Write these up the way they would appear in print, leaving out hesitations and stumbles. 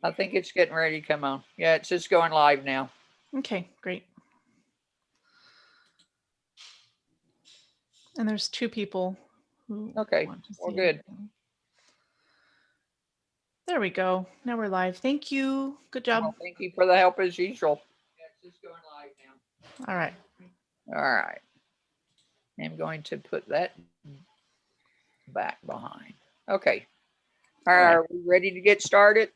I think it's getting ready to come on. Yeah, it's just going live now. Okay, great. And there's 2 people who Okay, want to see we're good. everything. There we go. Now we're live. Thank you. Good job. Well, thank you for the help as usual. Yeah, it's just going live now. All right. All right. I'm going to put that back behind. Okay. Are we ready to get started?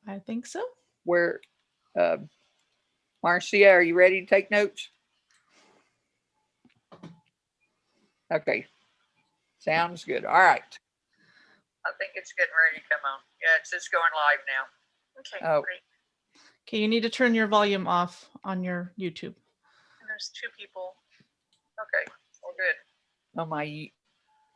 I think so. Where, Marcia, are you ready to take notes? Okay. Sounds good. All right. I think it's getting ready to come on. Yeah, it's just going live now. Okay, great. Okay, you need to turn your volume off on your YouTube. And there's 2 people. Okay, we're good. On my YouTube.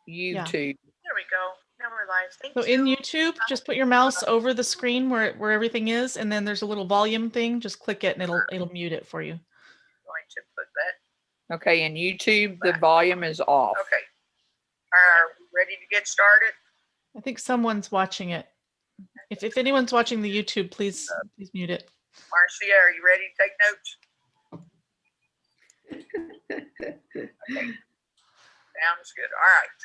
Yeah. There we go. Now we're live. Thank you. So in YouTube, just put your mouse over the screen where everything is, and then there's a little volume thing. Just click it, and it'll mute it for you. Going to put that. Okay, in YouTube, the volume is off. Okay. Are we ready to get started? I think someone's watching it. If anyone's watching the YouTube, please mute it. Marcia, are you ready to take notes? Okay. Sounds good. All right.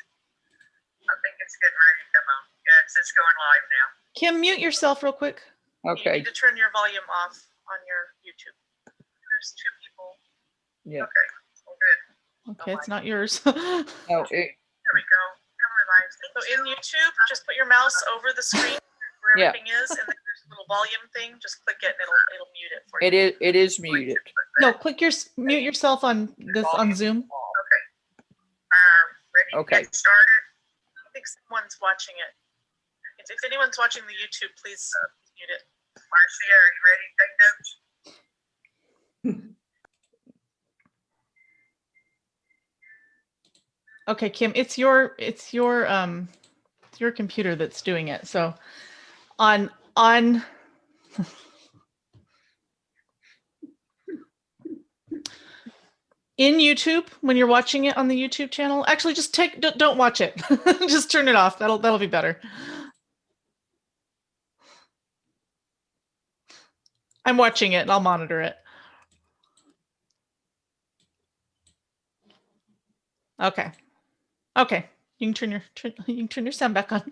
I think it's getting ready to come on. Yeah, it's just going live now. Kim, mute yourself real quick. Okay. You need to turn your volume off on your YouTube. There's 2 people. Yeah. Okay. Well, good. Okay, it's not yours. Oh, there we go. Now we're live. So in YouTube, just put your mouse over the screen where everything is, and then there's a little volume thing. Just click it, and it'll mute it for you. It is muted. No, mute yourself on Zoom. Okay. Ready to get started? I think someone's watching it. If anyone's watching the YouTube, please mute it. Marcia, are you ready to take notes? Okay, Kim, it's your computer that's doing it. So on in YouTube, when you're watching it on the YouTube channel, actually just don't watch it. Just turn it off. That'll be better. I'm watching it and I'll monitor it. Okay. Okay. You can turn your sound back on.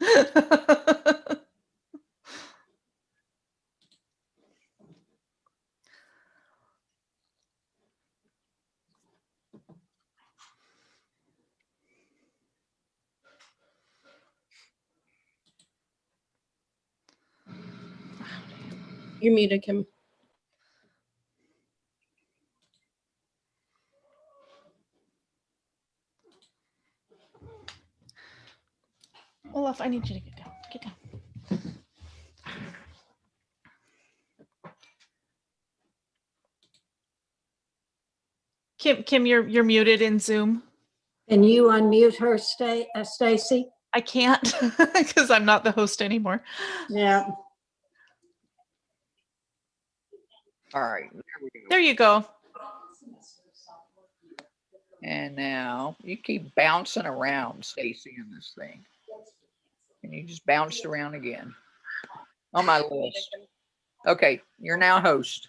You're muted, Kim. Olaf, I need you to get down. Get down. Kim, you're muted in Zoom. Can you unmute her, Stacy? I can't because I'm not the host anymore. Yeah. All right. There you go. And now you keep bouncing around, Stacy, in this thing. And you just bounced around again on my list. Okay, you're now host.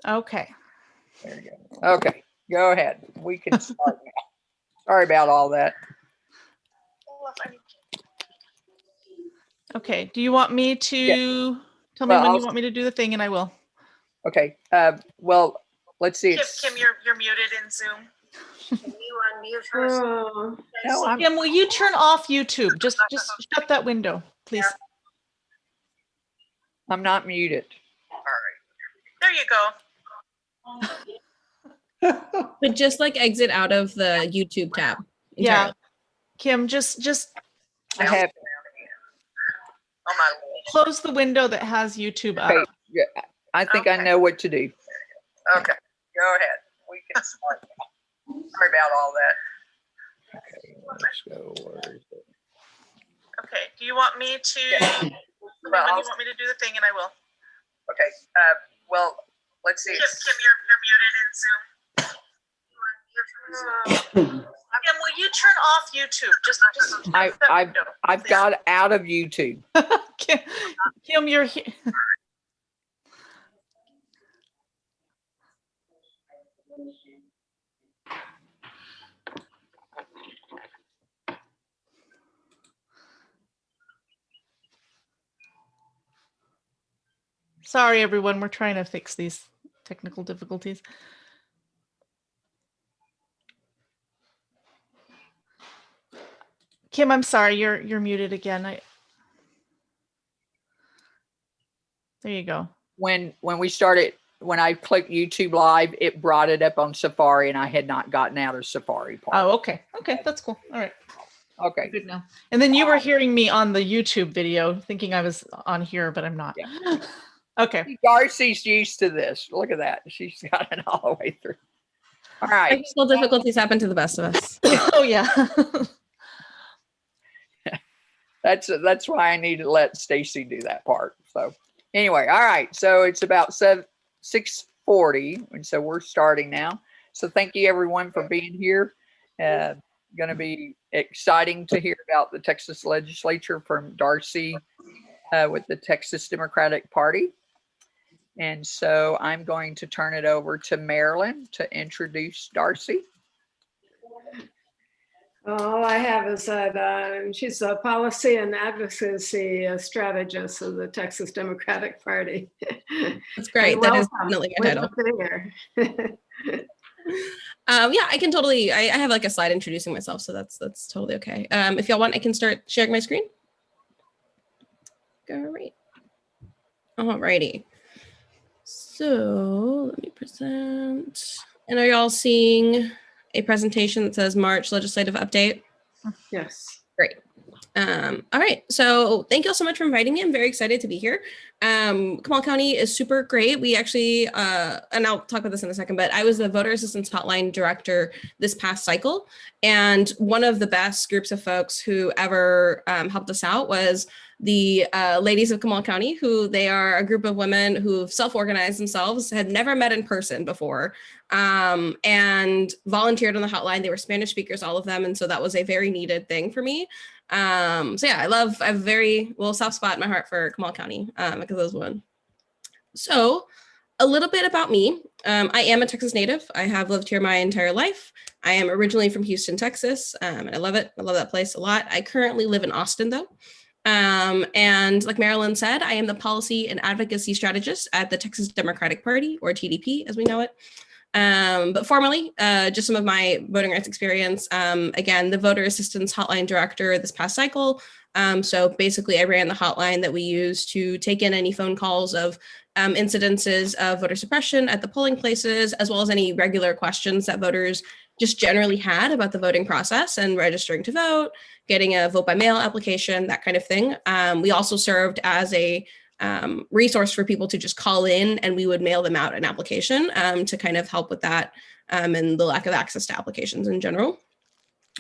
Okay. There you go. Okay, go ahead. We can start now. Sorry about all that. Okay. Do you want me to tell me when you want me to do the thing, and I will. Okay. Well, let's see. Kim, you're muted in Zoom. Can you unmute her? No, Kim, will you turn off YouTube? Just shut that window, please. I'm not muted. All right. There you go. But just like exit out of the YouTube tab. Entirely. Yeah. Kim, just I have on my list. Close the window that has YouTube up. Okay. Yeah, I think I know what to do. Okay, go ahead. We can start now. Sorry about all that. Okay, let's go. Where is it? Okay. Do you want me to? When you want me to do the thing, and I will. Okay. Well, let's see. Kim, you're muted in Zoom. will you turn off YouTube? Just I've got out of YouTube. Kim, you're here. Sorry, everyone. We're trying to fix these technical difficulties. Kim, I'm sorry. You're muted again. There you go. When I clicked YouTube Live, it brought it up on Safari, and I had not gotten out of Safari part. Oh, okay. Okay, that's cool. All right. Okay. Good now. And then you were hearing me on the YouTube video, thinking I was on here, but I'm not. Yeah. Okay. Darcy's used to this. Look at that. She's got it all the way through. All right. Technical difficulties happen to the best of us. Oh yeah. That's why I need to let Stacy do that part. So anyway, all right. So it's about 6:40, and so we're starting now. So thank you everyone for being here. Going to be exciting to hear about the Texas Legislature from Darcy with the Texas Democratic Party. And so I'm going to turn it over to Marilyn to introduce Darcy. All I have is that she's a policy and advocacy strategist of the Texas Democratic Party. That's great. That is definitely a title. Yeah, I can totally, I have like a slide introducing myself, so that's totally okay. If y'all want, I can start sharing my screen. Great. Alrighty. So let me present. And are y'all seeing a presentation that says March legislative update? Yes. Great. All right. So thank you all so much for inviting me. I'm very excited to be here. Comal County is super great. We actually, and I'll talk about this in a second, but I was the voter assistance hotline director this past cycle. And one of the best groups of folks who ever helped us out was the ladies of Comal County, who they are a group of women who've self-organized themselves, had never met in person before, and volunteered on the hotline. They were Spanish speakers, all of them. And so that was a very needed thing for me. So yeah, I have a very little soft spot in my heart for Comal County because of those women. So a little bit about me. I am a Texas native. I have lived here my entire life. I am originally from Houston, Texas, and I love it. I love that place a lot. I currently live in Austin though. And like Marilyn said, I am the policy and advocacy strategist at the Texas Democratic Party, or TDP as we know it. But formally, just some of my voting rights experience. Again, the voter assistance hotline director this past cycle. So basically I ran the hotline that we use to take in any phone calls of incidences of voter suppression at the polling places, as well as any regular questions that voters just generally had about the voting process and registering to vote, getting a vote by mail application, that kind of thing. We also served as a resource for people to just call in, and we would mail them out an application to kind of help with that and the lack of access to applications in general.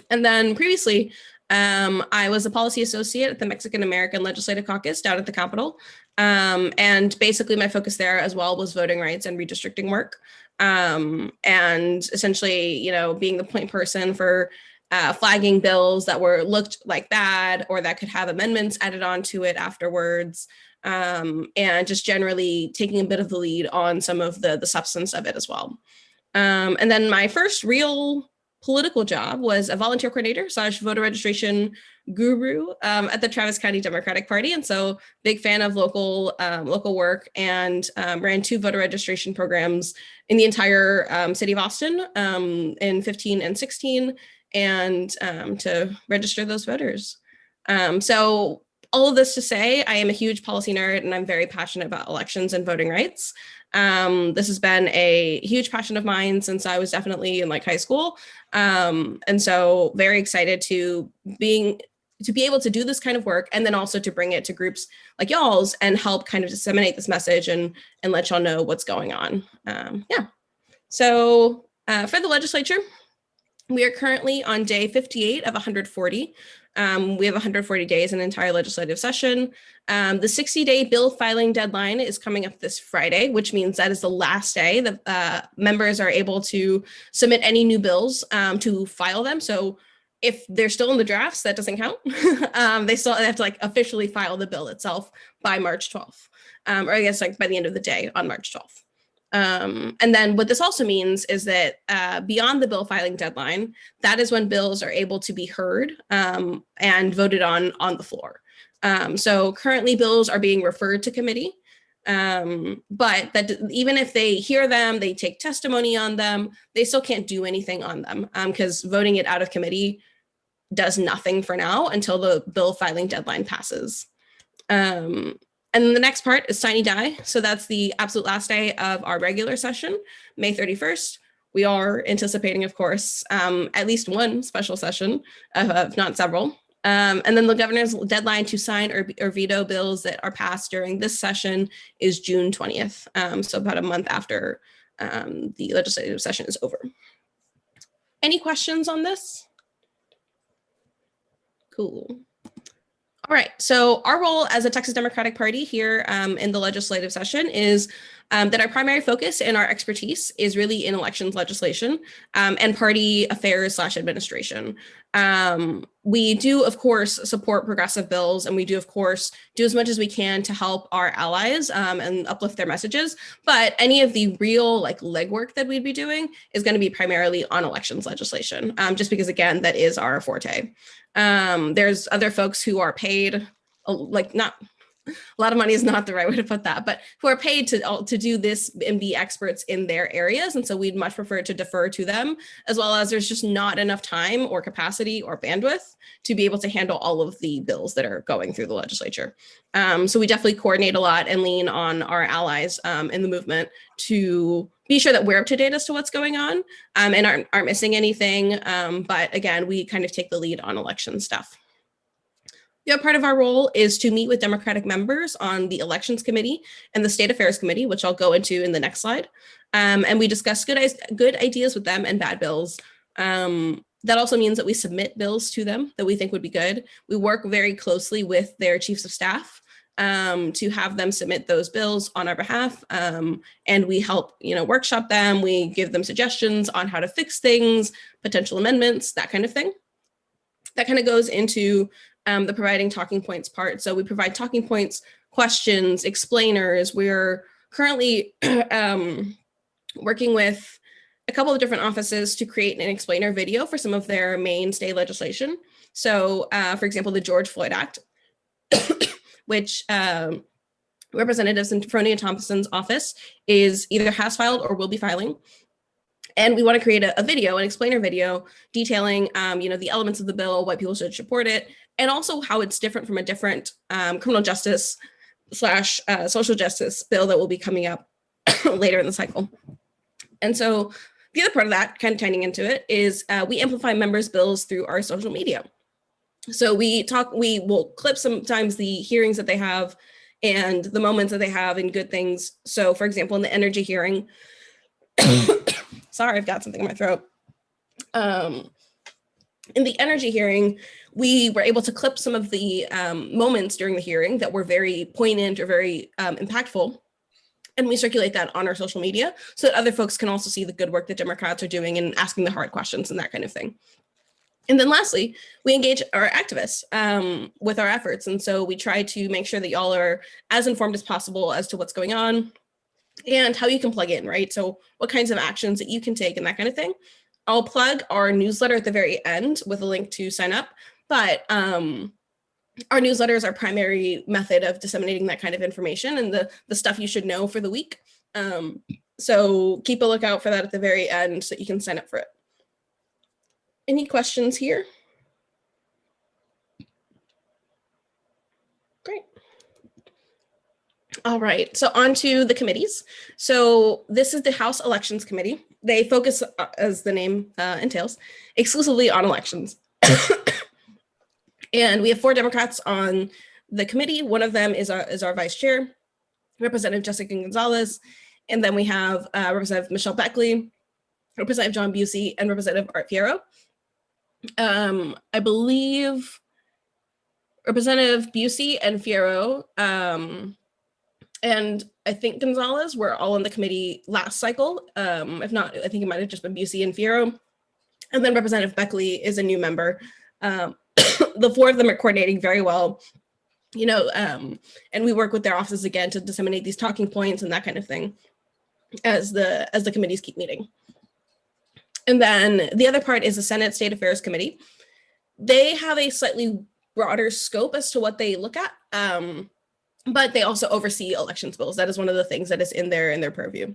And then previously, I was a policy associate at the Mexican American Legislative Caucus down at the Capitol. And basically my focus there as well was voting rights and redistricting work. And essentially, you know, being the point person for flagging bills that looked like bad or that could have amendments added onto it afterwards. And just generally taking a bit of the lead on some of the substance of it as well. And then my first real political job was a volunteer coordinator / voter registration guru at the Travis County Democratic Party. And so big fan of local work, and ran 2 voter registration programs in the entire city of Austin in 15 and 16, and to register those voters. So all of this to say, I am a huge policy nerd, and I'm very passionate about elections and voting rights. This has been a huge passion of mine since I was definitely in like high school. And so very excited to be able to do this kind of work, and then also to bring it to groups like y'all's and help kind of disseminate this message and let y'all know what's going on. Yeah. So for the legislature, we are currently on day 58 of 140. We have 140 days, an entire legislative session. The 60-day bill filing deadline is coming up this Friday, which means that is the last day that members are able to submit any new bills to file them. So if they're still in the drafts, that doesn't count. They still have to like officially file the bill itself by March 12th, or I guess like by the end of the day on March 12th. And then what this also means is that beyond the bill filing deadline, that is when bills are able to be heard and voted on the floor. So currently bills are being referred to committee, but that even if they hear them, they take testimony on them, they still can't do anything on them because voting it out of committee does nothing for now until the bill filing deadline passes. And then the next part is sine die. So that's the absolute last day of our regular session, May 31st. We are anticipating, of course, at least one special session, if not several. And then the governor's deadline to sign or veto bills that are passed during this session is June 20th. So about a month after the legislative session is over. Any questions on this? Cool. All right, so our role as a Texas Democratic Party here in the legislative session is that our primary focus and our expertise is really in elections legislation and party affairs / administration. We do, of course, support progressive bills, and we do, of course, do as much as we can to help our allies and uplift their messages. But any of the real like legwork that we'd be doing is going to be primarily on elections legislation, just because, again, that is our forte. There's other folks who are paid, like not a lot of money is not the right way to put that, but who are paid to do this and be experts in their areas. And so we'd much prefer to defer to them, as well as there's just not enough time or capacity or bandwidth to be able to handle all of the bills that are going through the legislature. So we definitely coordinate a lot and lean on our allies in the movement to be sure that we're up to date as to what's going on and aren't missing anything. But again, we kind of take the lead on election stuff. The other part of our role is to meet with Democratic members on the Elections Committee and the State Affairs Committee, which I'll go into in the next slide. And we discuss good ideas with them and bad bills. That also means that we submit bills to them that we think would be good. We work very closely with their chiefs of staff to have them submit those bills on our behalf. And we help, workshop them. We give them suggestions on how to fix things, potential amendments, that kind of thing. That kind of goes into the providing talking points part. So we provide talking points, questions, explainers. We're currently working with a couple of different offices to create an explainer video for some of their mainstay legislation. So for example, the George Floyd Act, which Representative Sanfroni and Thompson's office is either has filed or will be filing. And we want to create a video, an explainer video detailing, the elements of the bill, why people should support it, and also how it's different from a different criminal justice / social justice bill that will be coming up later in the cycle. And so the other part of that, kind of tying into it, is we amplify members' bills through our social media. So we will clip sometimes the hearings that they have and the moments that they have and good things. So for example, in the energy hearing, sorry, I've got something in my throat. In the energy hearing, we were able to clip some of the moments during the hearing that were very poignant or very impactful. And we circulate that on our social media so that other folks can also see the good work that Democrats are doing and asking the hard questions and that kind of thing. And then lastly, we engage our activists with our efforts. And so we try to make sure that y'all are as informed as possible as to what's going on and how you can plug in, right? So what kinds of actions that you can take and that kind of thing. I'll plug our newsletter at the very end with a link to sign up, but our newsletter is our primary method of disseminating that kind of information and the stuff you should know for the week. So keep a lookout for that at the very end so that you can sign up for it. Any questions here? Great. All right, so on to the committees. So this is the House Elections Committee. They focus, as the name entails, exclusively on elections. And we have 4 Democrats on the committee. One of them is our vice chair, Representative Jessica Gonzalez. And then we have Representative Michelle Beckley, Representative John Busey, and Representative Art Fierro. I believe Representative Busey and Fierro, and I think Gonzalez were all on the committee last cycle. If not, I think it might have just been Busey and Fierro. And then Representative Beckley is a new member. The four of them are coordinating very well, and we work with their offices again to disseminate these talking points and that kind of thing as the committees keep meeting. And then the other part is the Senate State Affairs Committee. They have a slightly broader scope as to what they look at, but they also oversee elections bills. That is one of the things that is in their purview.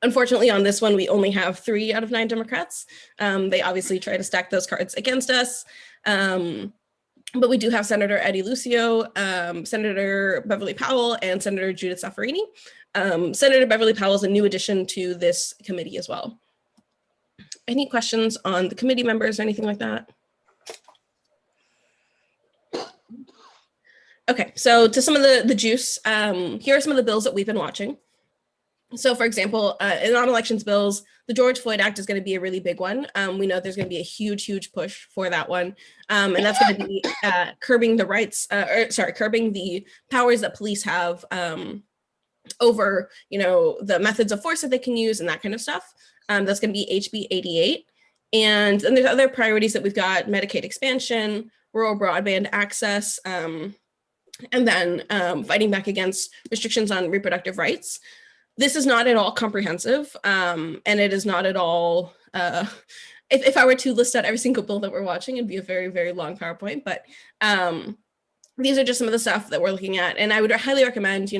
Unfortunately, on this one, we only have 3 out of 9 Democrats. They obviously try to stack those cards against us. But we do have Senator Eddie Lucio, Senator Beverly Powell, and Senator Judith Saffarini. Senator Beverly Powell is a new addition to this committee as well. Any questions on the committee members or anything like that? Okay, so to some of the juice, here are some of the bills that we've been watching. So for example, in non-elections bills, the George Floyd Act is going to be a really big one. We know there's going to be a huge push for that one. And that's going to be curbing the rights, curbing the powers that police have over, the methods of force that they can use and that kind of stuff. That's going to be HB 88. And then there's other priorities that we've got: Medicaid expansion, rural broadband access, and then fighting back against restrictions on reproductive rights. This is not at all comprehensive, and it is not at all, if I were to list out every single bill that we're watching, it'd be a very, very long PowerPoint, but these are just some of the stuff that we're looking at. And I would highly recommend,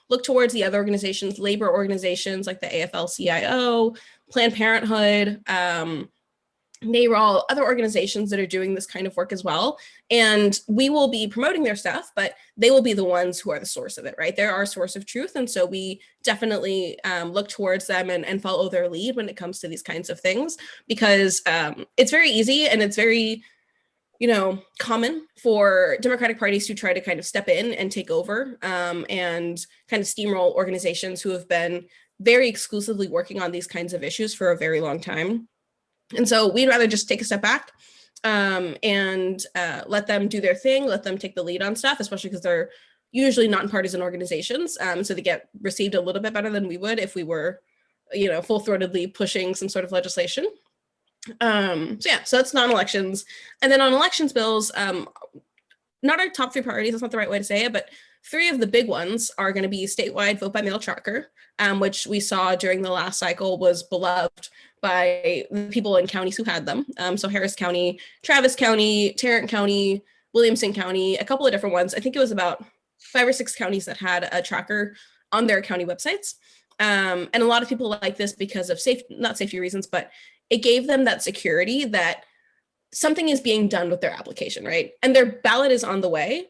look towards the other organizations, labor organizations like the AFL-CIO, Planned Parenthood, NARAL, other organizations that are doing this kind of work as well. And we will be promoting their stuff, but they will be the ones who are the source of it, right? They're our source of truth. And so we definitely look towards them and follow their lead when it comes to these kinds of things, because it's very easy and it's very, common for Democratic parties to try to kind of step in and take over and kind of steamroll organizations who have been very exclusively working on these kinds of issues for a very long time. And so we'd rather just take a step back and let them do their thing, let them take the lead on stuff, especially because they're usually nonpartisan organizations. So they get received a little bit better than we would if we were, full-throatedly pushing some sort of legislation. So that's non-elections. And then on elections bills, not our top 3 priorities, that's not the right way to say it, but 3 of the big ones are going to be statewide vote by mail tracker, which we saw during the last cycle was beloved by the people in counties who had them. So Harris County, Travis County, Tarrant County, Williamson County, a couple of different ones. I think it was about 5 or 6 counties that had a tracker on their county websites. And a lot of people like this because of not safety reasons, but it gave them that security that something is being done with their application, right? And their ballot is on the way.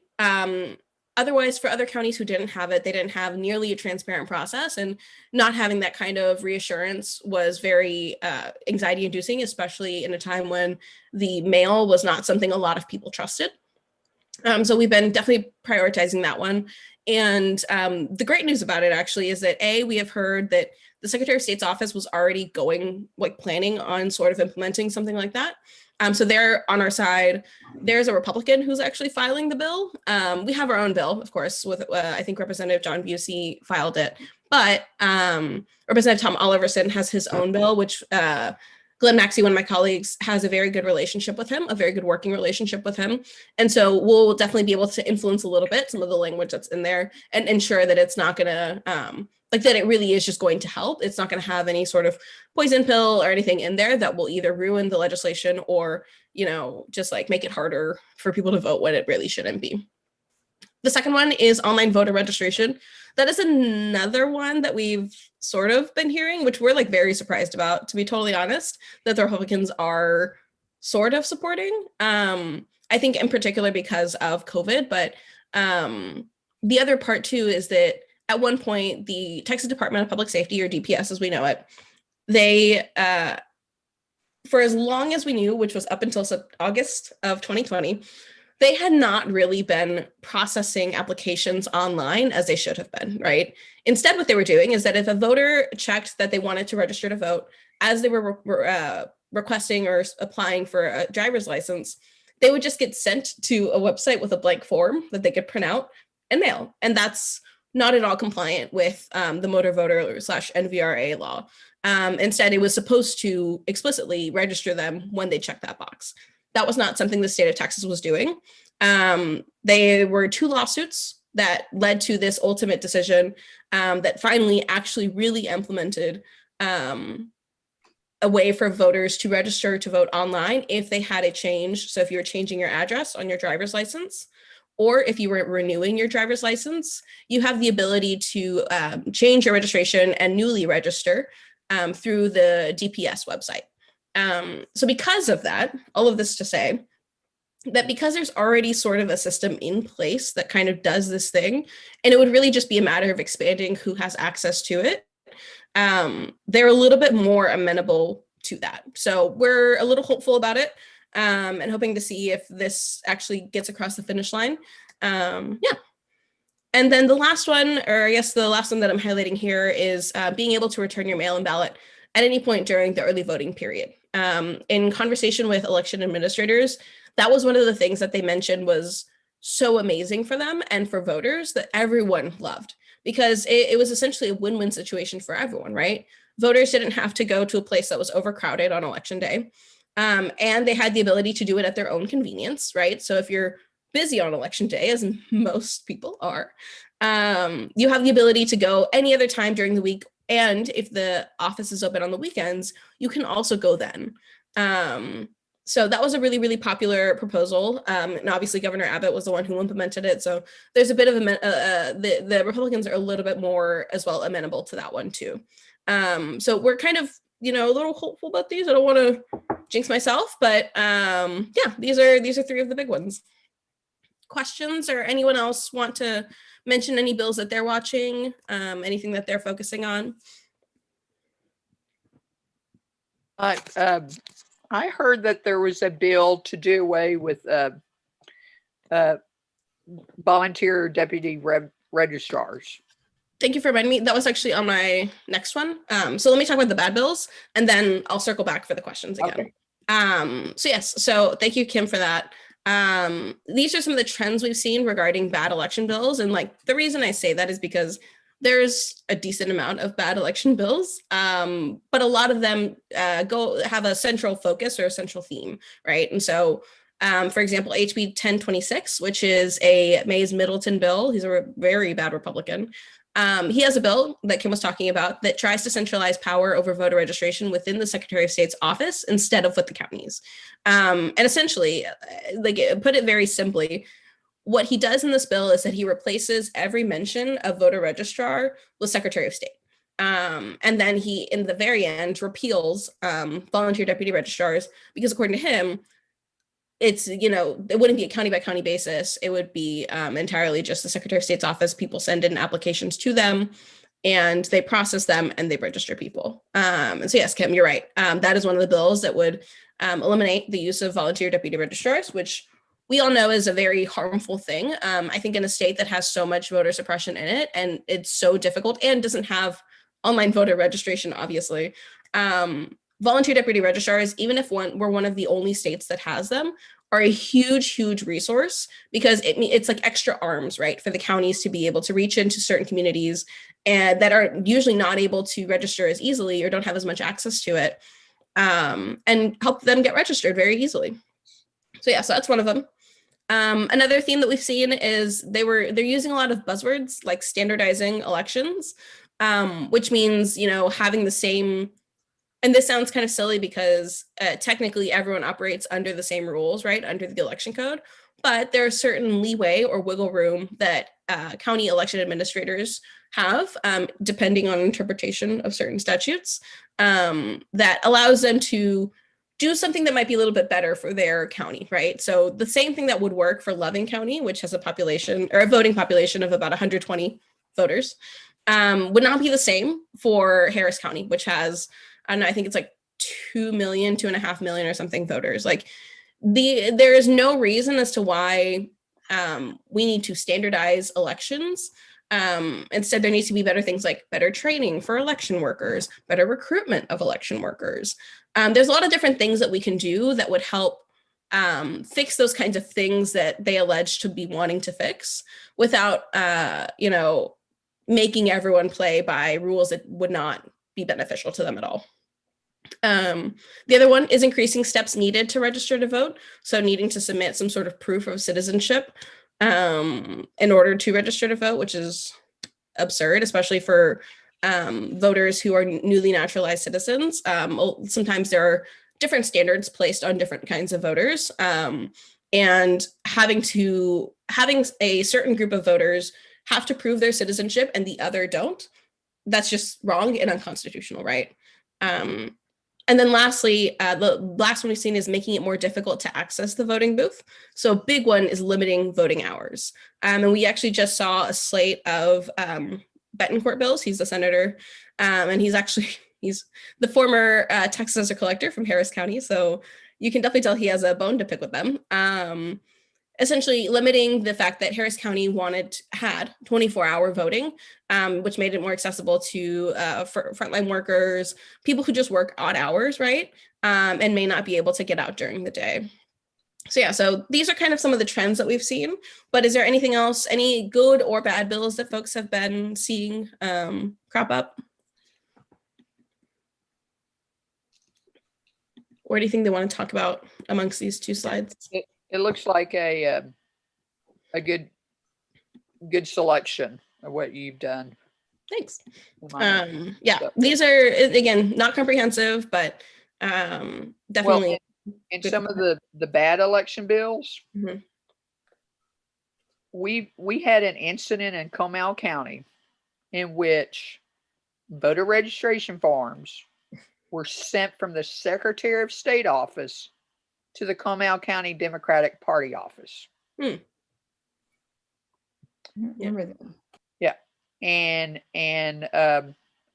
Otherwise, for other counties who didn't have it, they didn't have nearly a transparent process, and not having that kind of reassurance was very anxiety inducing, especially in a time when the mail was not something a lot of people trusted. So we've been definitely prioritizing that one. And the great news about it actually is that we have heard that the Secretary of State's office was already planning on sort of implementing something like that. So they're on our side. There's a Republican who's actually filing the bill. We have our own bill, of course, with I think Representative John Busey filed it, but Representative Tom Oliverson has his own bill, which Glenn Maxey, one of my colleagues, has a very good relationship with him, a very good working relationship with him. And so we'll definitely be able to influence a little bit some of the language that's in there and ensure that it's not going to, that it really is just going to help. It's not going to have any sort of poison pill or anything in there that will either ruin the legislation or, just make it harder for people to vote when it really shouldn't be. The second one is online voter registration. That is another one that we've sort of been hearing, which we're very surprised about, to be totally honest, that the Republicans are sort of supporting. I think in particular because of COVID, but the other part too is that at one point, the Texas Department of Public Safety, or DPS as we know it, they, for as long as we knew, which was up until August of 2020, they had not really been processing applications online as they should have been, right? Instead, what they were doing is that if a voter checked that they wanted to register to vote, as they were requesting or applying for a driver's license, they would just get sent to a website with a blank form that they could print out and mail. And that's not at all compliant with the motor voter / NVRA law. Instead, it was supposed to explicitly register them when they checked that box. That was not something the state of Texas was doing. There were 2 lawsuits that led to this ultimate decision that finally actually really implemented a way for voters to register to vote online if they had a change. So if you were changing your address on your driver's license, or if you were renewing your driver's license, you have the ability to change your registration and newly register through the DPS website. So because of that, all of this to say that because there's already sort of a system in place that kind of does this thing, and it would really just be a matter of expanding who has access to it, they're a little bit more amenable to that. So we're a little hopeful about it and hoping to see if this actually gets across the finish line. Yeah. And then the last one, or I guess the last one that I'm highlighting here is being able to return your mail-in ballot at any point during the early voting period. In conversation with election administrators, that was one of the things that they mentioned was so amazing for them and for voters that everyone loved, because it was essentially a win-win situation for everyone, right? Voters didn't have to go to a place that was overcrowded on election day, and they had the ability to do it at their own convenience, right? So if you're busy on election day, as most people are, you have the ability to go any other time during the week, and if the office is open on the weekends, you can also go then. So that was a really, really popular proposal. And obviously Governor Abbott was the one who implemented it. So there's a bit of the Republicans are a little bit more as well amenable to that one too. So we're kind of, a little hopeful about these. I don't want to jinx myself, but yeah, these are 3 of the big ones. Questions, or anyone else want to mention any bills that they're watching, anything that they're focusing on? I heard that there was a bill to do away with volunteer deputy registrars. Thank you for reminding me. That was actually on my next one. So let me talk about the bad bills, and then I'll circle back for the questions again. Okay. So yes, so thank you, Kim, for that. These are some of the trends we've seen regarding bad election bills. And the reason I say that is because there's a decent amount of bad election bills, but a lot of them have a central focus or a central theme, right? And so, for example, HB 1026, which is a Mays Middleton bill. He's a very bad Republican. He has a bill that Kim was talking about that tries to centralize power over voter registration within the Secretary of State's office instead of with the counties. And essentially, put it very simply, what he does in this bill is that he replaces every mention of voter registrar with Secretary of State. And then he, in the very end, repeals volunteer deputy registrars, because according to him, it's, it wouldn't be a county by county basis. It would be entirely just the Secretary of State's office. People send in applications to them and they process them and they register people. And so yes, Kim, you're right. That is one of the bills that would eliminate the use of volunteer deputy registrars, which we all know is a very harmful thing. I think in a state that has so much voter suppression in it, and it's so difficult and doesn't have online voter registration, obviously, volunteer deputy registrars, even if we're one of the only states that has them, are a huge, huge resource, because it's like extra arms, right, for the counties to be able to reach into certain communities and that are usually not able to register as easily or don't have as much access to it, and help them get registered very easily. So yeah, so that's one of them. Another theme that we've seen is they're using a lot of buzzwords like standardizing elections, which means, having the same, and this sounds kind of silly because technically everyone operates under the same rules, right, under the election code, but there's certain leeway or wiggle room that county election administrators have, depending on interpretation of certain statutes, that allows them to do something that might be a little bit better for their county, right? So the same thing that would work for Loving County, which has a population or a voting population of about 120 voters, would not be the same for Harris County, which has, I don't know, I think it's like 2 million, 2.5 million or something voters. There is no reason as to why we need to standardize elections. Instead, there needs to be better things like better training for election workers, better recruitment of election workers. There's a lot of different things that we can do that would help fix those kinds of things that they allege to be wanting to fix without, making everyone play by rules that would not be beneficial to them at all. The other one is increasing steps needed to register to vote. So needing to submit some sort of proof of citizenship in order to register to vote, which is absurd, especially for voters who are newly naturalized citizens. Sometimes there are different standards placed on different kinds of voters, and having a certain group of voters have to prove their citizenship and the other don't. That's just wrong and unconstitutional, right? And then lastly, the last one we've seen is making it more difficult to access the voting booth. So a big one is limiting voting hours. And we actually just saw a slate of Betancourt bills. He's the senator, and he's the former tax assessor collector from Harris County. So you can definitely tell he has a bone to pick with them. Essentially limiting the fact that Harris County had 24-hour voting, which made it more accessible to frontline workers, people who just work odd hours, right? And may not be able to get out during the day. So these are kind of some of the trends that we've seen, but is there anything else, any good or bad bills that folks have been seeing crop up? Or anything they want to talk about amongst these two slides? It looks like a good selection of what you've done. Thanks. These are, again, not comprehensive, but definitely. And some of the bad election bills, mm-hmm. we had an incident in Comal County in which voter registration forms were sent from the Secretary of State office to the Comal County Democratic Party office. Yeah. And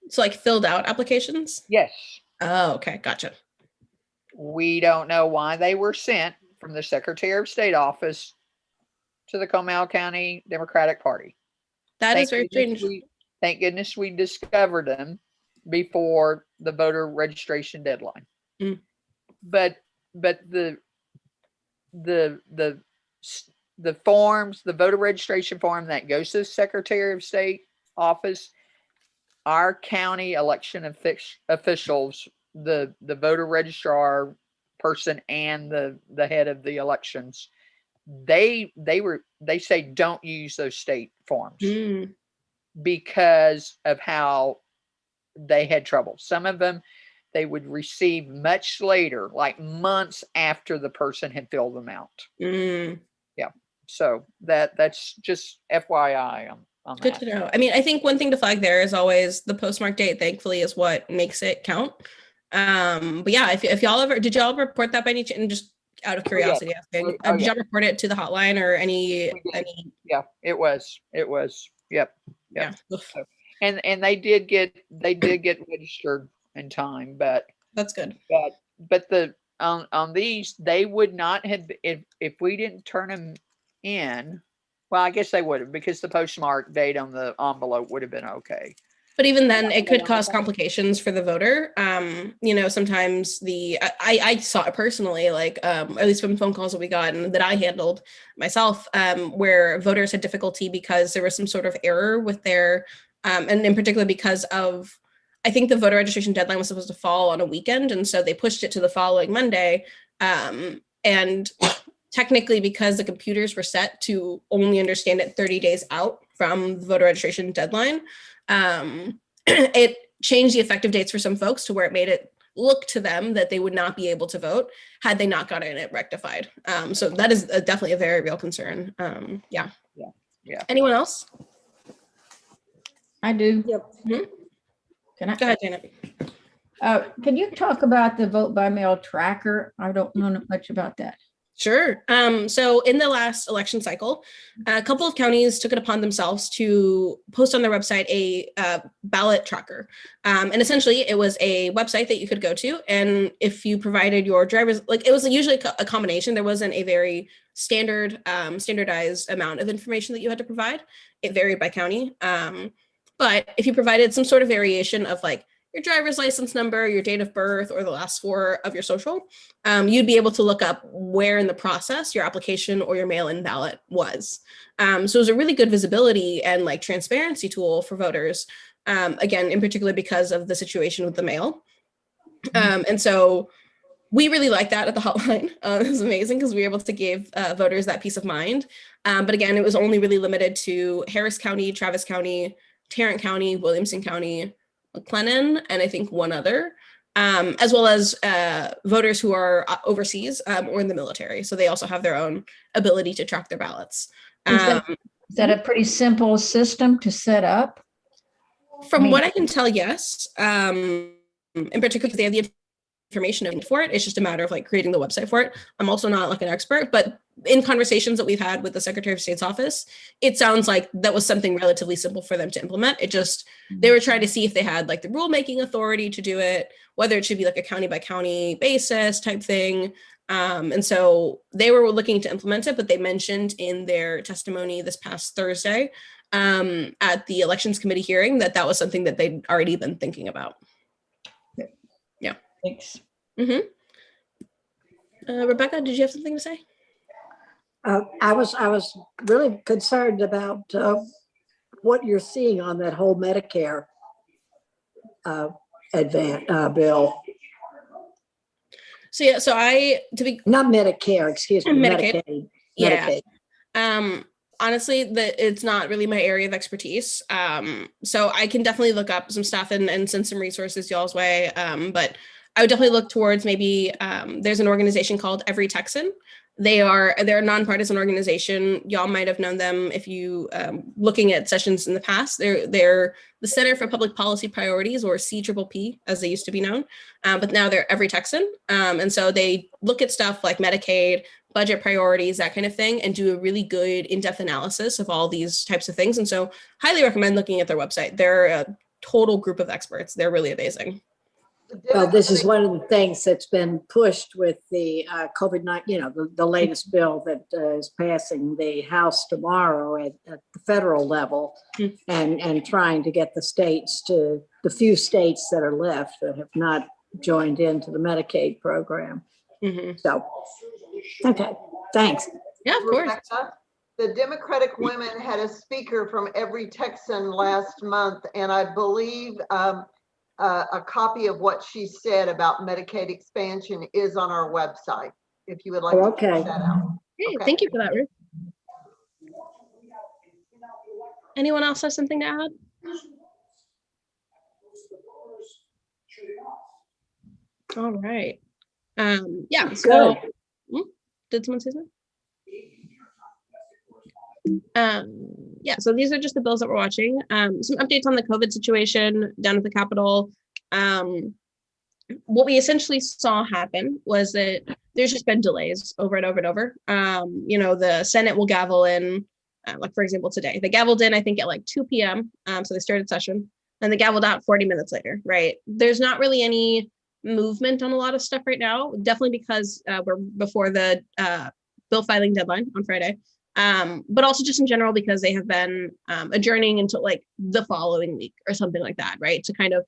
so like filled out applications? Yes. Oh, okay. Gotcha. We don't know why they were sent from the Secretary of State office to the Comal County Democratic Party. That is very strange. Thank goodness we discovered them before the voter registration deadline. But the forms, the voter registration form that goes to the Secretary of State office, our county election officials, the voter registrar person and the head of the elections, they say don't use those state forms because of how they had trouble. Some of them they would receive much later, like months after the person had filled them out. Yeah. So that's just FYI on Good that. to know. I mean, I think one thing to flag there is always the postmark date, thankfully, is what makes it count. But yeah, if y'all did y'all report that by any chance? Just out of curiosity, asking, did y'all report it to the hotline or any? Yeah, it was. Yep. Yeah. So, and they did get registered in time, but that's good. But the on these, they would not have, if we didn't turn them in. Well, I guess they would have, because the postmark date on the envelope would have been okay. But even then, it could cause complications for the voter. Sometimes I saw it personally, like at least from phone calls that we got and that I handled myself, where voters had difficulty because there was some sort of error with their, and in particular because of, I think the voter registration deadline was supposed to fall on a weekend, and so they pushed it to the following Monday. And technically, because the computers were set to only understand it 30 days out from the voter registration deadline, it changed the effective dates for some folks to where it made it look to them that they would not be able to vote had they not gotten it rectified. So that is definitely a very real concern. Yeah. Anyone else? I do. Yep. Mm-hmm. Can I? Go ahead, Janet. Can you talk about the vote by mail tracker? I don't know much about that. Sure. So in the last election cycle, a couple of counties took it upon themselves to post on their website a ballot tracker. And essentially it was a website that you could go to. And if you provided your driver's, like it was usually a combination, there wasn't a very standardized amount of information that you had to provide. It varied by county. But if you provided some sort of variation of like your driver's license number, your date of birth, or the last four of your social, you'd be able to look up where in the process your application or your mail-in ballot was. So it was a really good visibility and like transparency tool for voters, again, in particular because of the situation with the mail. And so we really liked that at the hotline. It was amazing because we were able to give voters that peace of mind. But again, it was only really limited to Harris County, Travis County, Tarrant County, Williamson County, McLennan, and I think one other, as well as voters who are overseas or in the military. So they also have their own ability to track their ballots. Is that a pretty simple system to set up? From what I can tell, yes. In particular, because they have the information for it. It's just a matter of like creating the website for it. I'm also not like an expert, but in conversations that we've had with the Secretary of State's office, it sounds like that was something relatively simple for them to implement. It just, they were trying to see if they had like the rulemaking authority to do it, whether it should be like a county by county basis type thing. And so they were looking to implement it, but they mentioned in their testimony this past Thursday at the Elections Committee hearing that was something that they'd already been thinking about. Yeah. Thanks. Mm-hmm. Rebecca, did you have something to say? I was really concerned about what you're seeing on that whole Medicare bill. So yeah, so not Medicare, excuse me, Medicaid. Yeah. Medicaid. Honestly, it's not really my area of expertise. So I can definitely look up some stuff and send some resources y'all's way. But I would definitely look towards maybe there's an organization called Every Texan. They're a nonpartisan organization. Y'all might have known them if you looking at sessions in the past. They're the Center for Public Policy Priorities, or CPPP, as they used to be known. But now they're Every Texan. And so they look at stuff like Medicaid, budget priorities, that kind of thing, and do a really good in-depth analysis of all these types of things. And so highly recommend looking at their website. They're a total group of experts. They're really amazing. Well, this is one of the things that's been pushed with the COVID-19, the latest bill that is passing the House tomorrow at the federal level, and trying to get the few states that are left that have not joined into the Medicaid program. Mm-hmm. So, okay, thanks. Yeah, of course. Rebecca, the Democratic women had a speaker from Every Texan last month, and I believe a copy of what she said about Medicaid expansion is on our website, if you would like to check that out. Hey, okay. Thank you for that, Ruth. Anyone else have something to add? All right. Yeah, so did someone say something? Yeah, so these are just the bills that we're watching. Some updates on the COVID situation down at the Capitol. What we essentially saw happen was that there's just been delays over and over and over. The Senate will gavel in, like for example, today. They gavelled in, I think, at like 2 p.m. So they started session, and they gavelled out 40 minutes later, right? There's not really any movement on a lot of stuff right now, definitely because we're before the bill filing deadline on Friday. But also just in general because they have been adjourning until like the following week or something like that, right? To kind of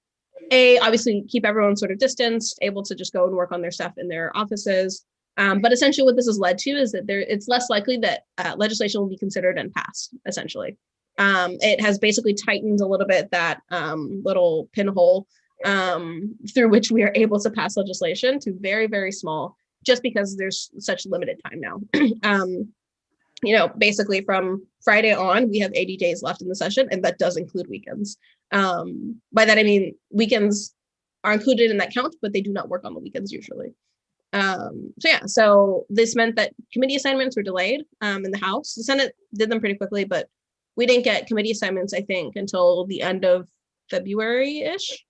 obviously keep everyone sort of distanced, able to just go and work on their stuff in their offices. But essentially what this has led to is that it's less likely that legislation will be considered and passed, essentially. It has basically tightened a little bit that little pinhole through which we are able to pass legislation to very, very small, just because there's such limited time now. Basically from Friday on, we have 80 days left in the session, and that does include weekends. By that, I mean, weekends are included in that count, but they do not work on the weekends usually. So this meant that committee assignments were delayed in the House. The Senate did them pretty quickly, but we didn't get committee assignments, I think, until the end of February-ish.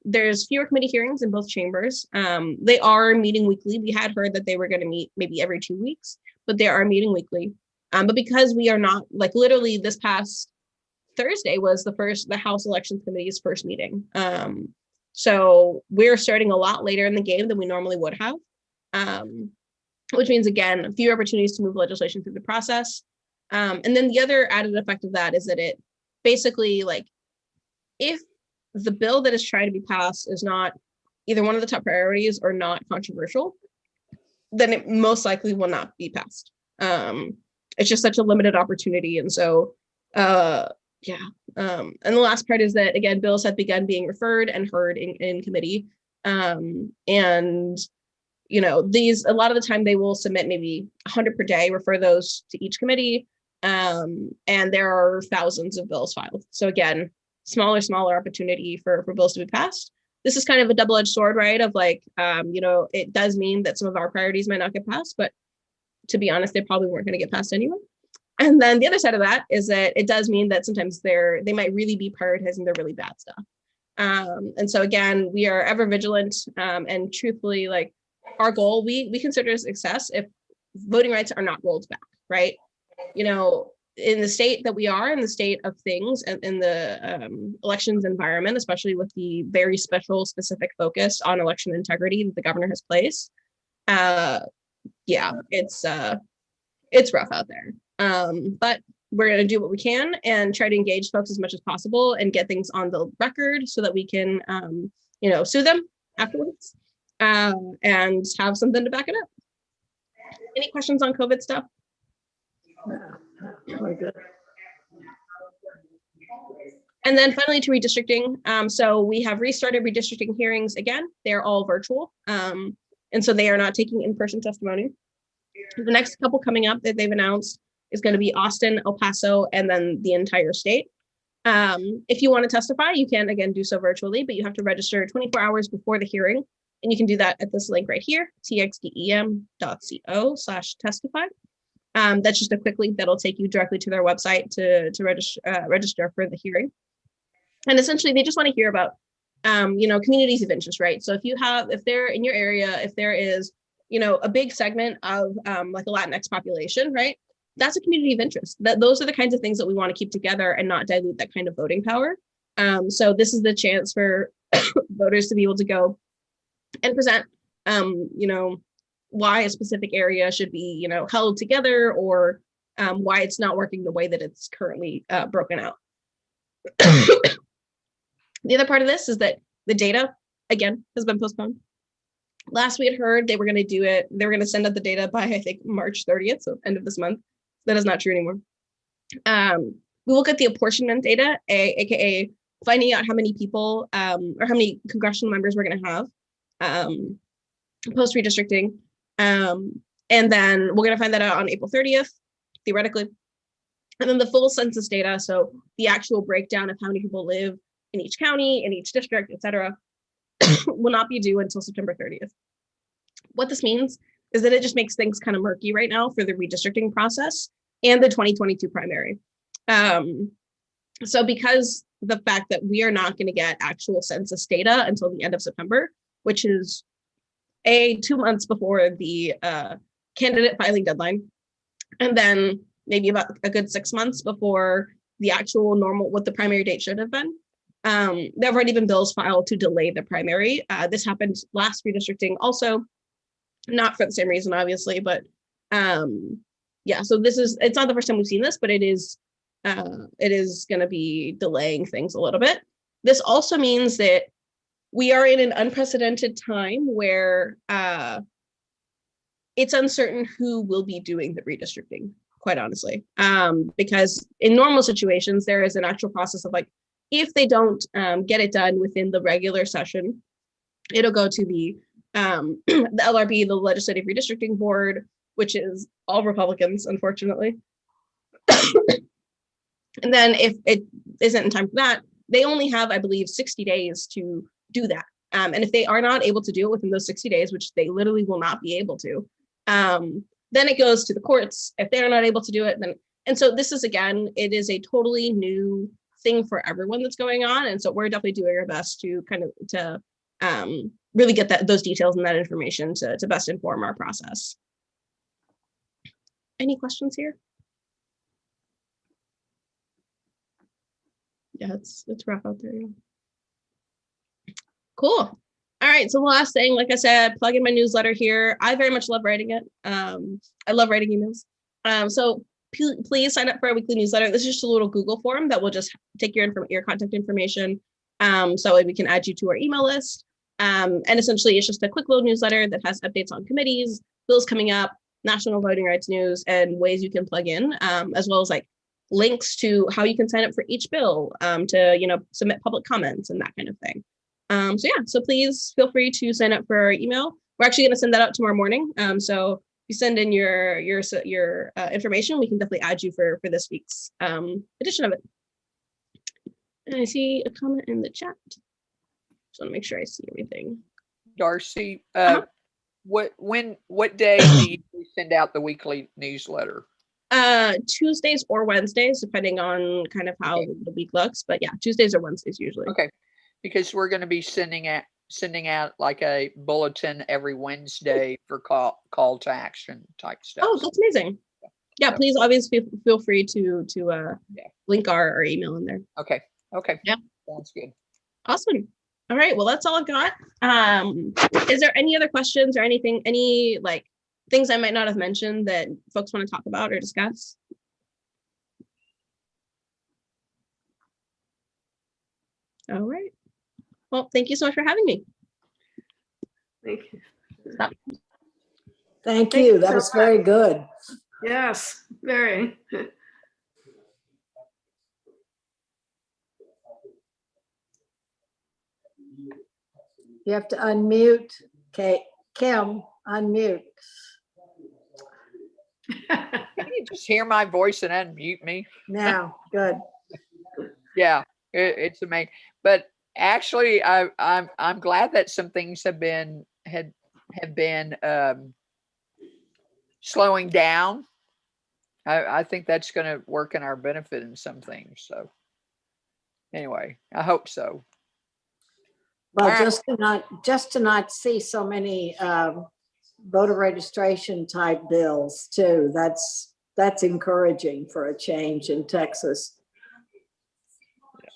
There's fewer committee hearings in both chambers. They are meeting weekly. We had heard that they were going to meet maybe every 2 weeks, but they are meeting weekly. But because we are not, like literally this past Thursday was the House Elections Committee's first meeting. So we're starting a lot later in the game than we normally would have, which means, again, fewer opportunities to move legislation through the process. And then the other added effect of that is that it basically, like, if the bill that is trying to be passed is not either one of the top priorities or not controversial, then it most likely will not be passed. It's just such a limited opportunity. And so, and the last part is that, again, bills have begun being referred and heard in committee. And, you know, these, a lot of the time they will submit maybe 100 per day, refer those to each committee. And there are thousands of bills filed. So again, smaller opportunity for bills to be passed. This is kind of a double-edged sword, right? Of like, you know, it does mean that some of our priorities might not get passed, but to be honest, they probably weren't going to get passed anyway. And then the other side of that is that it does mean that sometimes they might really be prioritizing their really bad stuff. And so again, we are ever vigilant, and truthfully, like our goal, we consider a success if voting rights are not rolled back, right? You know, in the state that we are, in the state of things, and in the elections environment, especially with the very specific focus on election integrity that the governor has placed, yeah, it's rough out there. But we're going to do what we can and try to engage folks as much as possible and get things on the record so that we can, you know, sue them afterwards, and have something to back it up. Any questions on COVID stuff? Very good. And then finally to redistricting. So we have restarted redistricting hearings again. They're all virtual. And so they are not taking in-person testimony. The next couple coming up that they've announced is going to be Austin, El Paso, and then the entire state. If you want to testify, you can again do so virtually, but you have to register 24 hours before the hearing. And you can do that at this link right here, txdem.co/testify. That's just a quick link that'll take you directly to their website to register for the hearing. And essentially, they just want to hear about, you know, communities of interest, right? So if they're in your area, if there is, you know, a big segment of like a Latinx population, right? That's a community of interest. Those are the kinds of things that we want to keep together and not dilute that kind of voting power. So this is the chance for voters to be able to go and present, you know, why a specific area should be, you know, held together, or why it's not working the way that it's currently broken out. The other part of this is that the data, again, has been postponed. Last we had heard they were going to do it. They were going to send out the data by, I think, March 30th, so end of this month. That is not true anymore. We look at the apportionment data, aka finding out how many people or how many congressional members we're going to have post redistricting. And then we're going to find that out on April 30th, theoretically. And then the full census data, so the actual breakdown of how many people live in each county, in each district, et cetera, will not be due until September 30th. What this means is that it just makes things kind of murky right now for the redistricting process and the 2022 primary. So because the fact that we are not going to get actual census data until the end of September, which is 2 months before the candidate filing deadline, and then maybe about a good 6 months before the actual normal, what the primary date should have been. There have already been bills filed to delay the primary. This happened last redistricting also, not for the same reason, obviously, but yeah, so it's not the first time we've seen this, but it is going to be delaying things a little bit. This also means that we are in an unprecedented time where it's uncertain who will be doing the redistricting, quite honestly, because in normal situations, there is an actual process of like, if they don't get it done within the regular session, it'll go to the LRB, the Legislative Redistricting Board, which is all Republicans, unfortunately. And then if it isn't in time for that, they only have, I believe, 60 days to do that. And if they are not able to do it within those 60 days, which they literally will not be able to, then it goes to the courts. If they're not able to do it, then, and so this is, again, it is a totally new thing for everyone that's going on. And so we're definitely doing our best to kind of, to really get those details and that information to best inform our process. Any questions here? Yeah, it's rough out there. Yeah. Cool. All right. So the last thing, like I said, plug in my newsletter here. I very much love writing it. I love writing emails. So please sign up for our weekly newsletter. This is just a little Google form that will just take your contact information, So we can add you to our email list. And essentially it's just a quick little newsletter that has updates on committees, bills coming up, national voting rights news, and ways you can plug in, as well as like links to how you can sign up for each bill, to, you know, submit public comments and that kind of thing. So yeah, so please feel free to sign up for our email. We're actually going to send that out tomorrow morning. So if you send in your information, we can definitely add you for this week's edition of it. And I see a comment in the chat. Just want to make sure I see everything. Darcy, what day do you send out the weekly newsletter? Tuesdays or Wednesdays, depending on kind of how the week looks. But yeah, Tuesdays or Wednesdays usually. Okay, because we're going to be sending out like a bulletin every Wednesday for call to action type stuff. Oh, that's amazing. Yeah, please obviously feel free to link our email in there. Okay. Yeah. Sounds good. Awesome. All right. Well, that's all I've got. Is there any other questions or anything, any like things I might not have mentioned that folks want to talk about or discuss? All right. Well, thank you so much for having me. Thank you. Stop. Thank you. That was very good. Yes, very. You have to unmute. Okay, Kim, unmute. Can you just hear my voice and unmute me? Now, good. Yeah, it's amazing. But actually, I'm glad that some things have been slowing down. I think that's going to work in our benefit in some things. So anyway, I hope so. Well, just to not see so many voter registration type bills too. That's encouraging for a change in Texas.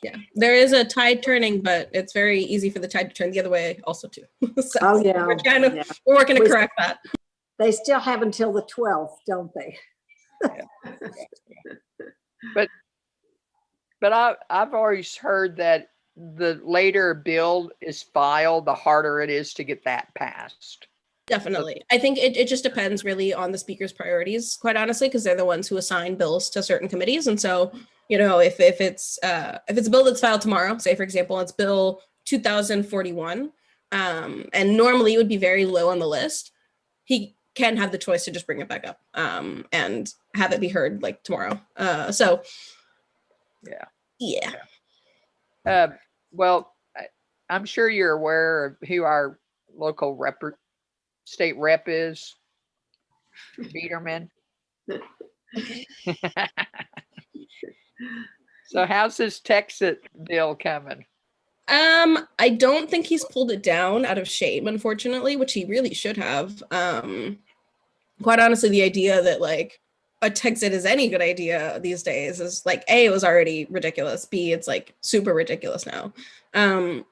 Yeah, there is a tide turning, but it's very easy for the tide to turn the other way also too. So oh yeah, we're working to correct that. They still have until the 12th, don't they? Yeah. But I've always heard that the later a bill is filed, the harder it is to get that passed. Definitely. I think it just depends really on the speaker's priorities, quite honestly, because they're the ones who assign bills to certain committees. And so, you know, if it's a bill that's filed tomorrow, say for example, it's bill 2041, and normally it would be very low on the list, he can have the choice to just bring it back up and have it be heard like tomorrow. So yeah. Well, I'm sure you're aware of who our local state rep is, Biederman. So how's this Texas bill coming? I don't think he's pulled it down out of shame, unfortunately, which he really should have. Quite honestly, the idea that like a Texit is any good idea these days is like, A, it was already ridiculous. B, it's like super ridiculous now.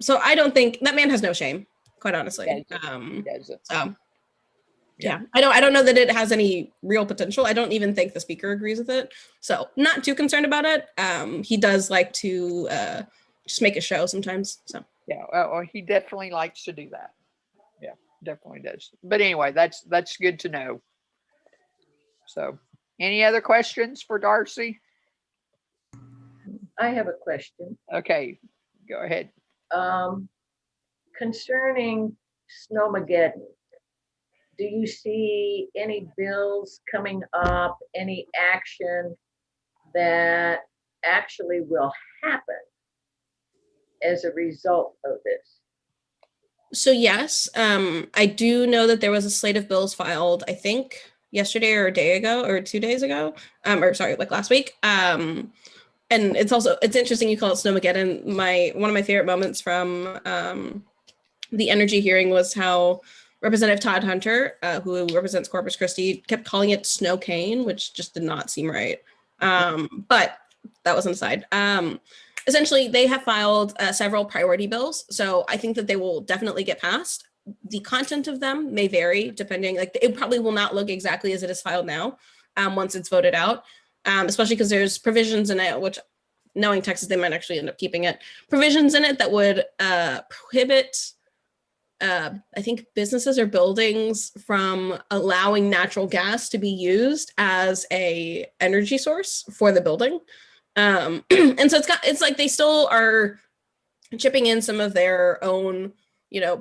So I don't think that man has no shame, quite honestly. So yeah, I don't know that it has any real potential. I don't even think the speaker agrees with it. So not too concerned about it. He does like to just make a show sometimes. So yeah, well, he definitely likes to do that. Yeah, definitely does. But anyway, that's good to know. So any other questions for Darcy? I have a question. Okay, go ahead. Concerning Snowmageddon, do you see any bills coming up, any action that actually will happen as a result of this? So yes, I do know that there was a slate of bills filed, I think yesterday or a day ago or 2 days ago, or sorry, like last week. And it's interesting you call it Snowmageddon. One of my favorite moments from the energy hearing was how Representative Todd Hunter, who represents Corpus Christi, kept calling it Snow Cane, which just did not seem right. But that was an aside. Essentially, they have filed several priority bills. So I think that they will definitely get passed. The content of them may vary depending, like it probably will not look exactly as it is filed now once it's voted out, especially because there's provisions in it which knowing Texas, they might actually end up keeping it, provisions in it that would prohibit, I think, businesses or buildings from allowing natural gas to be used as a energy source for the building. And so it's like they still are chipping in some of their own,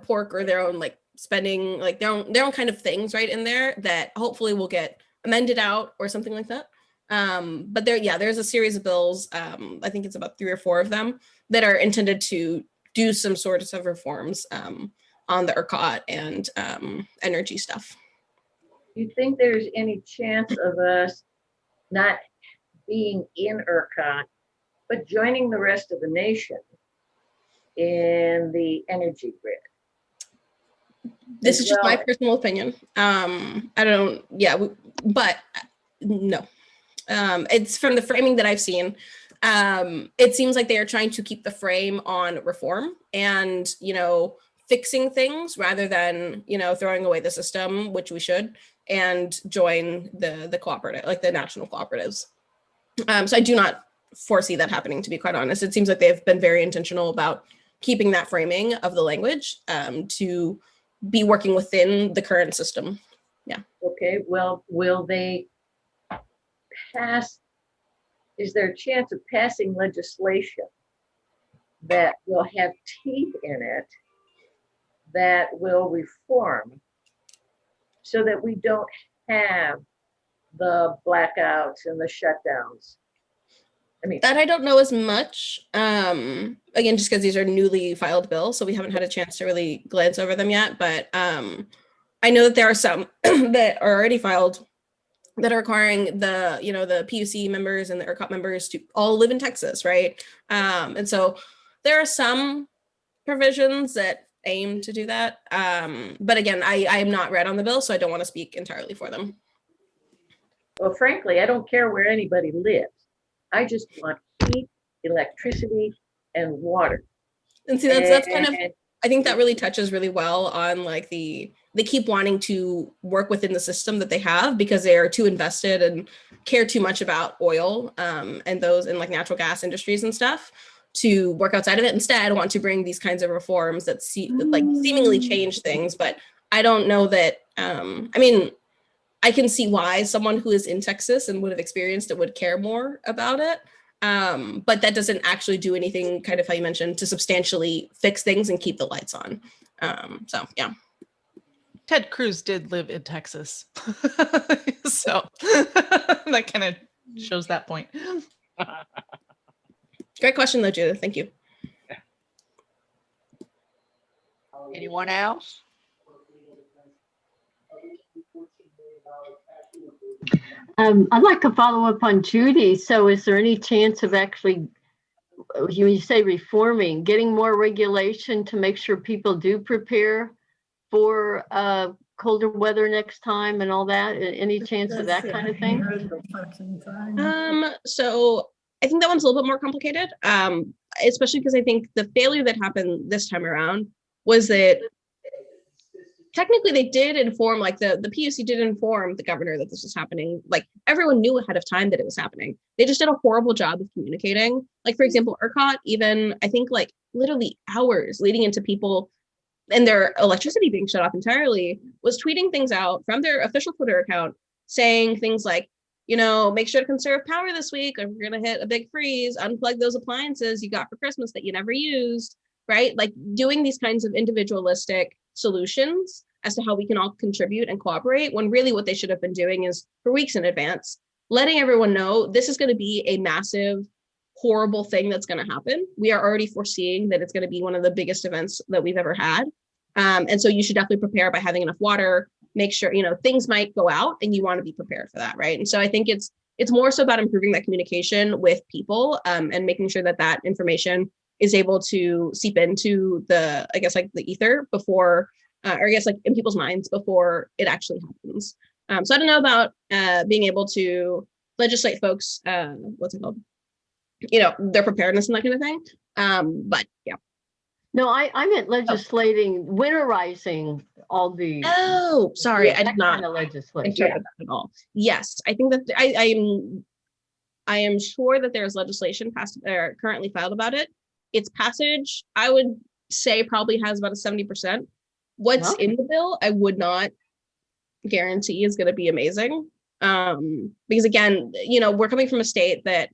pork or their own like spending, like their own kind of things right in there that hopefully will get amended out or something like that. But there's a series of bills, I think it's about 3 or 4 of them, that are intended to do some sort of reforms on the ERCOT and energy stuff. Do you think there's any chance of us not being in ERCOT, but joining the rest of the nation in the energy grid? This is just my personal opinion. But no. It's from the framing that I've seen. It seems like they are trying to keep the frame on reform and, fixing things rather than, throwing away the system, which we should, and join the cooperative, like the national cooperatives. So I do not foresee that happening, to be quite honest. It seems like they've been very intentional about keeping that framing of the language to be working within the current system. Yeah. Okay, well, will they pass, is there a chance of passing legislation that will have teeth in it that will reform so that we don't have the blackouts and the shutdowns? I mean, that I don't know as much. Again, just because these are newly filed bills, so we haven't had a chance to really glance over them yet. But I know that there are some that are already filed that are requiring the PUC members and the ERCOT members to all live in Texas, right? And so there are some provisions that aim to do that. But again, I am not read on the bill, so I don't want to speak entirely for them. Well, frankly, I don't care where anybody lives. I just want heat, electricity, and water. And see, that's kind of, I think that really touches really well on like they keep wanting to work within the system that they have because they are too invested and care too much about oil and those in like natural gas industries and stuff to work outside of it. Instead, want to bring these kinds of reforms that seemingly change things. But I don't know that, I mean, I can see why someone who is in Texas and would have experienced it would care more about it. But that doesn't actually do anything, kind of how you mentioned, to substantially fix things and keep the lights on. So, yeah. Ted Cruz did live in Texas. So that kind of shows that point. Great question, though, Judith. Thank you. Anyone else? I'd like to follow up on Judy. So is there any chance of actually, you say reforming, getting more regulation to make sure people do prepare for colder weather next time and all that? Any chance of that kind of thing? So I think that one's a little bit more complicated, especially because I think the failure that happened this time around was that technically they did inform, like the PUC did inform the governor that this was happening. Like everyone knew ahead of time that it was happening. They just did a horrible job of communicating. Like, for example, ERCOT, even I think like literally hours leading into people and their electricity being shut off entirely, was tweeting things out from their official Twitter account saying things like, make sure to conserve power this week, or we're going to hit a big freeze, unplug those appliances you got for Christmas that you never used, right? Like doing these kinds of individualistic solutions as to how we can all contribute and cooperate, when really what they should have been doing is for weeks in advance, letting everyone know this is going to be a massive, horrible thing that's going to happen. We are already foreseeing that it's going to be one of the biggest events that we've ever had. And so you should definitely prepare by having enough water, make sure, things might go out and you want to be prepared for that, right? And so I think it's more so about improving that communication with people and making sure that that information is able to seep into the, I guess, like the ether before, or I guess like in people's minds before it actually happens. So I don't know about being able to legislate folks, what's it called? Their preparedness and that kind of thing. But yeah. No, I meant legislating, winterizing all the. Oh, sorry, yeah, I did not kind of legislation. interpret that at all. Yes, I think that I'm I am sure that there's legislation passed or currently filed about it. Its passage, I would say, probably has about a 70%. What's in the bill, I would not guarantee is going to be amazing. Because again, we're coming from a state that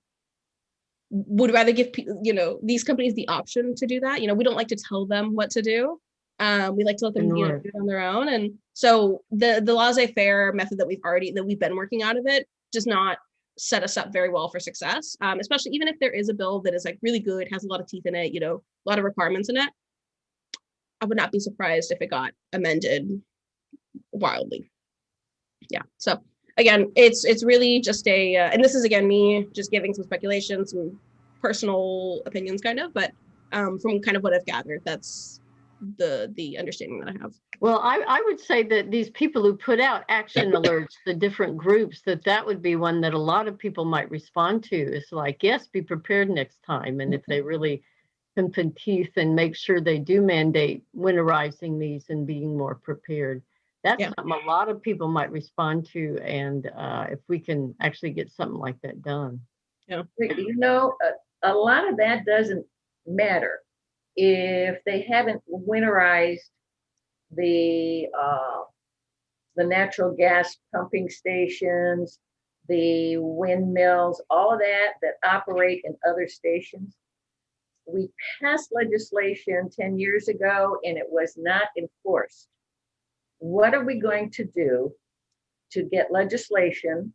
would rather give these companies the option to do that. We don't like to tell them what to do. We like to let them do it on their own. And so the laissez-faire method that we've been working out of it does not set us up very well for success. Especially even if there is a bill that is like really good, has a lot of teeth in it, a lot of requirements in it. I would not be surprised if it got amended wildly. Yeah. So again, it's really just and this is again me just giving some speculation, some personal opinions, kind of, but from kind of what I've gathered, that's the understanding that I have. Well, I would say that these people who put out action alerts, the different groups, that would be one that a lot of people might respond to. It's like, yes, be prepared next time. And if they really can put teeth and make sure they do mandate winterizing these and being more prepared. That's something a lot of people might respond to. And if we can actually get something like that done. Yeah. A lot of that doesn't matter if they haven't winterized the natural gas pumping stations, the windmills, all of that operate in other stations. We passed legislation 10 years ago and it was not enforced. What are we going to do to get legislation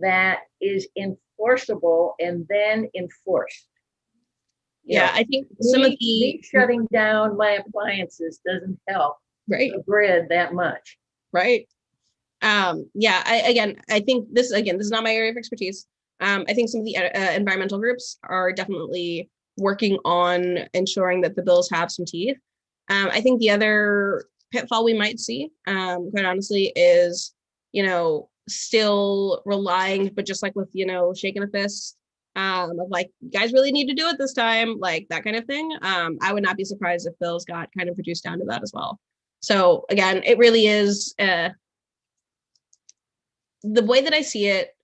that is enforceable and then enforced? I think some of me shutting down my appliances doesn't help the grid that much. Right. I think this is not my area of expertise. I think some of the environmental groups are definitely working on ensuring that the bills have some teeth. I think the other pitfall we might see, quite honestly, is, still relying, but just like with, shaking a fist, of like, you guys really need to do it this time, like that kind of thing. I would not be surprised if bills got kind of reduced down to that as well. So again, it really is the way that I see it.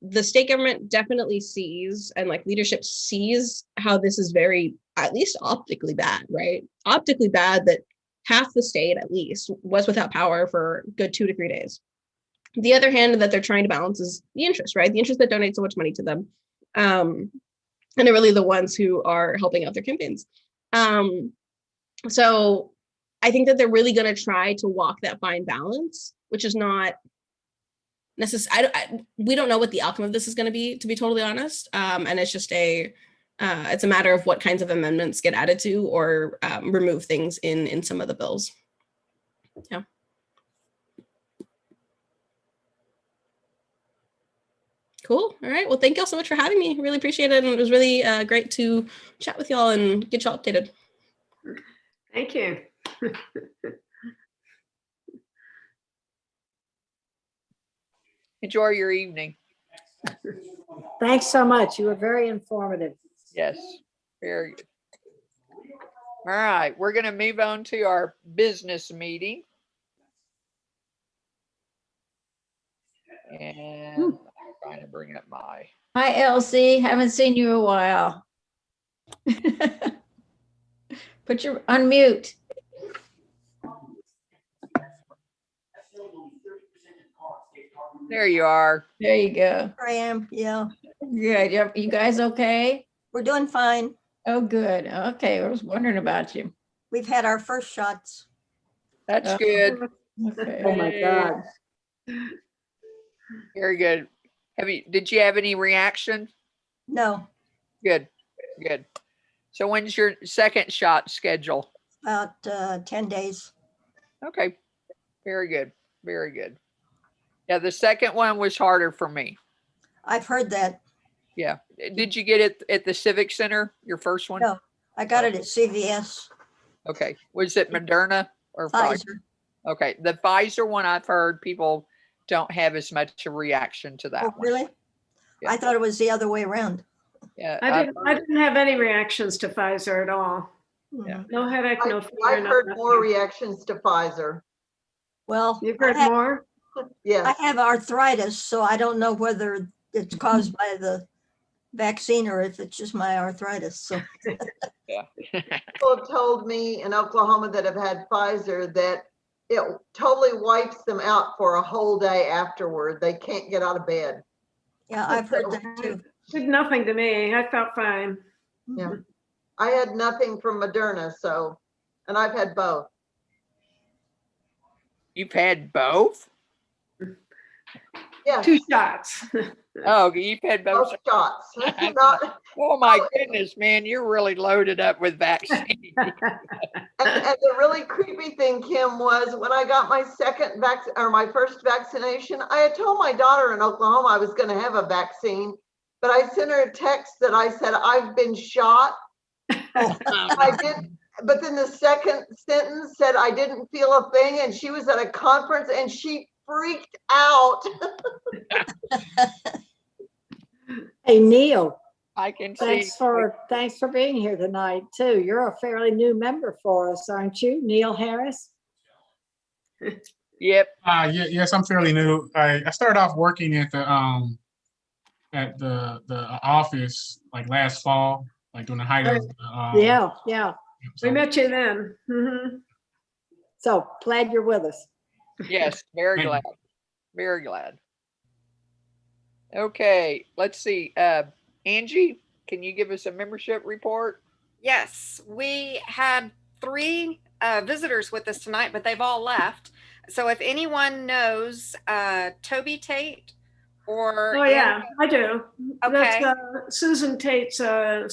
The state government definitely sees, and like leadership sees, how this is very, at least optically bad, right? Optically bad that half the state at least was without power for a good 2 to 3 days. The other hand that they're trying to balance is the interest, right? The interest that donates so much money to them. And they're really the ones who are helping out their campaigns. So I think that they're really going to try to walk that fine balance, which is not necessary. We don't know what the outcome of this is going to be totally honest. And it's just it's a matter of what kinds of amendments get added to or remove things in some of the bills. Yeah. Cool. All right. Well, thank y'all so much for having me. Really appreciate it. And it was really great to chat with y'all and get y'all updated. Thank you. Enjoy your evening. Thanks so much. You were very informative. Yes, very good. All right, we're going to move on to our business meeting. And I'm trying to bring up my... Hi, Elsie. Haven't seen you a while. Put your unmute. There you are. There you go. I am. Yeah. Good. You guys okay? We're doing fine. Oh, good. Okay. I was wondering about you. We've had our first shots. That's good. Okay. Oh my God. Very good. Did you have any reaction? No. Good. Good. So when's your second shot schedule? About 10 days. Okay. Very good. Very good. Yeah, the second one was harder for me. I've heard that. Yeah. Did you get it at the Civic Center, your first one? No, I got it at CVS. Okay. Was it Moderna or Pfizer? Okay. The Pfizer one, I've heard people don't have as much a reaction to that one. Really? Yeah. I thought it was the other way around. Yeah. I didn't have any reactions to Pfizer at all. Yeah. No headache, no fever. I've heard more reactions to Pfizer. Well, You've heard more? Yeah. I have arthritis, so I don't know whether it's caused by the vaccine or if it's just my arthritis. So Yeah. People have told me in Oklahoma that have had Pfizer that it totally wipes them out for a whole day afterward. They can't get out of bed. yeah, I've heard that too. Did nothing to me. I felt fine. Yeah. I had nothing from Moderna, so, and I've had both. You've had both? Yeah, 2 shots. Oh, you've had both. both shots. Not, Oh my goodness, man, you're really loaded up with vaccine. and the really creepy thing, Kim, was when I got my second or my first vaccination, I had told my daughter in Oklahoma I was going to have a vaccine, but I sent her a text that I said, I've been shot. I did, but then the second sentence said I didn't feel a thing, and she was at a conference and she freaked out. Hey, Neil, I can see. thanks for being here tonight too. You're a fairly new member for us, aren't you, Neil Harris? Yep. Yes, I'm fairly new. I started off working at the office like last fall, like during the height of Yeah. We met you then. Mhm. So glad you're with us. Yes, very Thank glad. Very glad. Okay, let's see. Angie, can you give us a membership report? Yes, we had 3 visitors with us tonight, but they've all left. So if anyone knows Toby Tate or Oh yeah, I do. Okay. That's Susan Tate's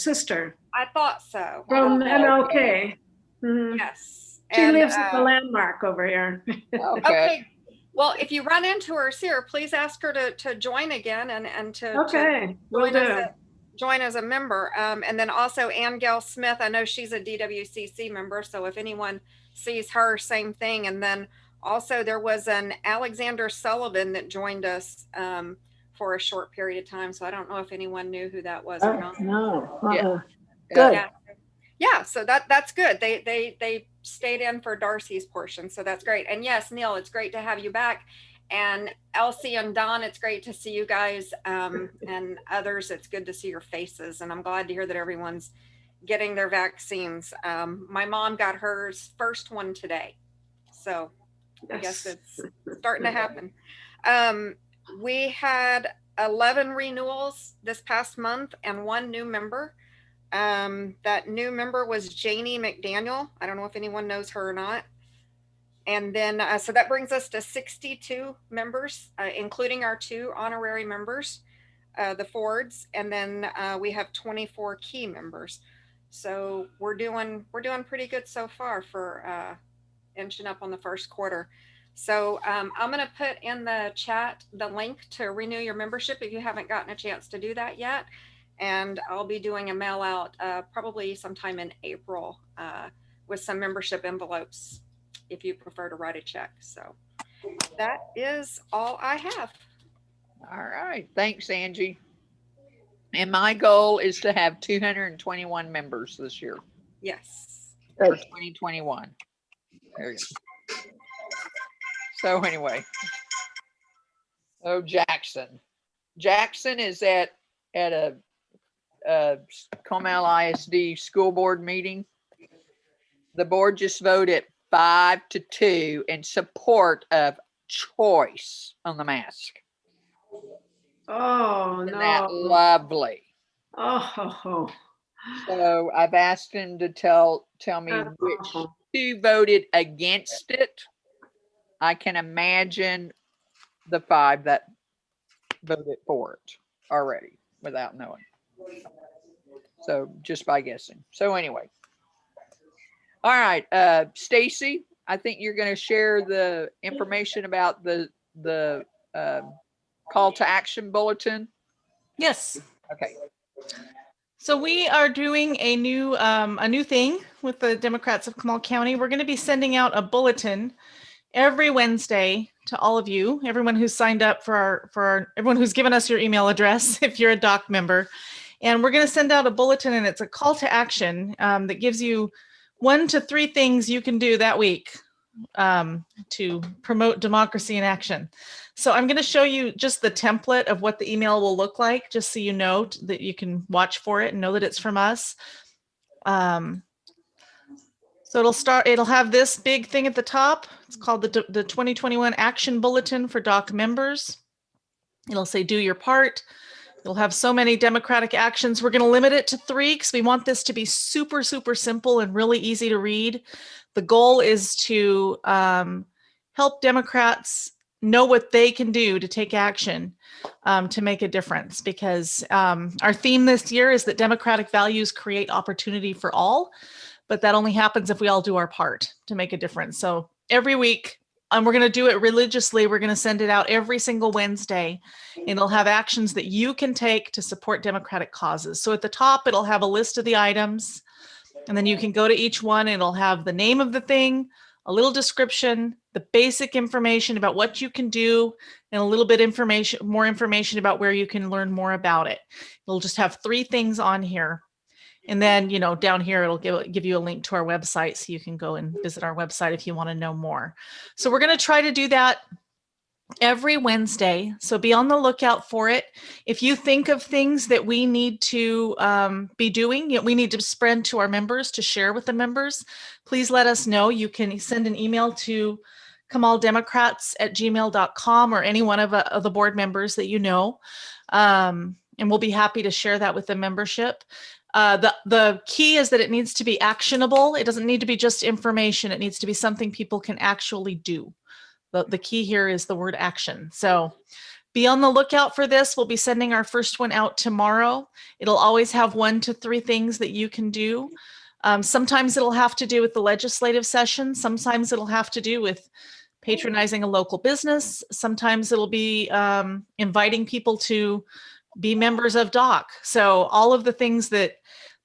sister I thought so. from Okay. MLK. Mhm. Yes. She And, lives at the Landmark over here. Okay. Well, if you run into her, see her, please ask her to join again and to Okay, will do. join as a member. And then also Ann Gail Smith, I know she's a DWCC member. So if anyone sees her, same thing. And then also there was an Alexander Sullivan that joined us for a short period of time. So I don't know if anyone knew who that was or not. No. Yeah. Good. Yeah, so that's good. They stayed in for Darcy's portion, so that's great. And yes, Neil, it's great to have you back. And Elsie and Don, it's great to see you guys, and others. It's good to see your faces, and I'm glad to hear that everyone's getting their vaccines. My mom got hers first one today, so I guess it's starting to happen. We had 11 renewals this past month and 1 new member. That new member was Janie McDaniel. I don't know if anyone knows her or not. And then, so that brings us to 62 members, including our 2 honorary members, the Fords, and then we have 24 key members. So we're doing pretty good so far for inching up on the first quarter. So I'm going to put in the chat the link to renew your membership if you haven't gotten a chance to do that yet. And I'll be doing a mail out probably sometime in April with some membership envelopes if you prefer to write a check. So that is all I have. All right. Thanks, Angie. And my goal is to have 221 members this year. Yes. For 2021. There you go. So anyway. Oh, Jackson. Jackson is at a Comal ISD school board meeting. The board just voted 5-2 in support of choice on the mask. Oh, Isn't no. that lovely? Oh. So I've asked him to tell me which 2 voted against it. I can imagine the 5 that voted for it already without knowing. So just by guessing. So anyway. All right, Stacy, I think you're going to share the information about the call to action bulletin. Yes. Okay. So we are doing a new thing with the Democrats of Comal County. We're going to be sending out a bulletin every Wednesday to all of you, everyone who's signed up everyone who's given us your email address, if you're a DOC member. And we're going to send out a bulletin, and it's a call to action that gives you 1 to 3 things you can do that week to promote democracy in action. So I'm going to show you just the template of what the email will look like, just so you know that you can watch for it and know that it's from us. So it'll have this big thing at the top. It's called the 2021 Action Bulletin for DOC members. It'll say, do your part. It'll have so many democratic actions. We're going to limit it to 3 because we want this to be super, super simple and really easy to read. The goal is to help Democrats know what they can do to take action to make a difference, because our theme this year is that democratic values create opportunity for all, but that only happens if we all do our part to make a difference. So every week, we're going to do it religiously. We're going to send it out every single Wednesday, and it'll have actions that you can take to support democratic causes. So at the top, it'll have a list of the items, and then you can go to each one. And it'll have the name of the thing, a little description, the basic information about what you can do, and a little bit more information about where you can learn more about it. It'll just have 3 things on here. And then, down here, it'll give you a link to our website, so you can go and visit our website if you want to know more. So we're going to try to do that every Wednesday. So be on the lookout for it. If you think of things that we need to be doing, we need to spread to our members, to share with the members, please let us know. You can send an email to camaldemocrats@gmail.com or any one of the board members that you know. And we'll be happy to share that with the membership. The key is that it needs to be actionable. It doesn't need to be just information. It needs to be something people can actually do. The key here is the word action. So be on the lookout for this. We'll be sending our first one out tomorrow. It'll always have 1 to 3 things that you can do. Sometimes it'll have to do with the legislative session. Sometimes it'll have to do with patronizing a local business. Sometimes it'll be inviting people to be members of DOC. So all of the things that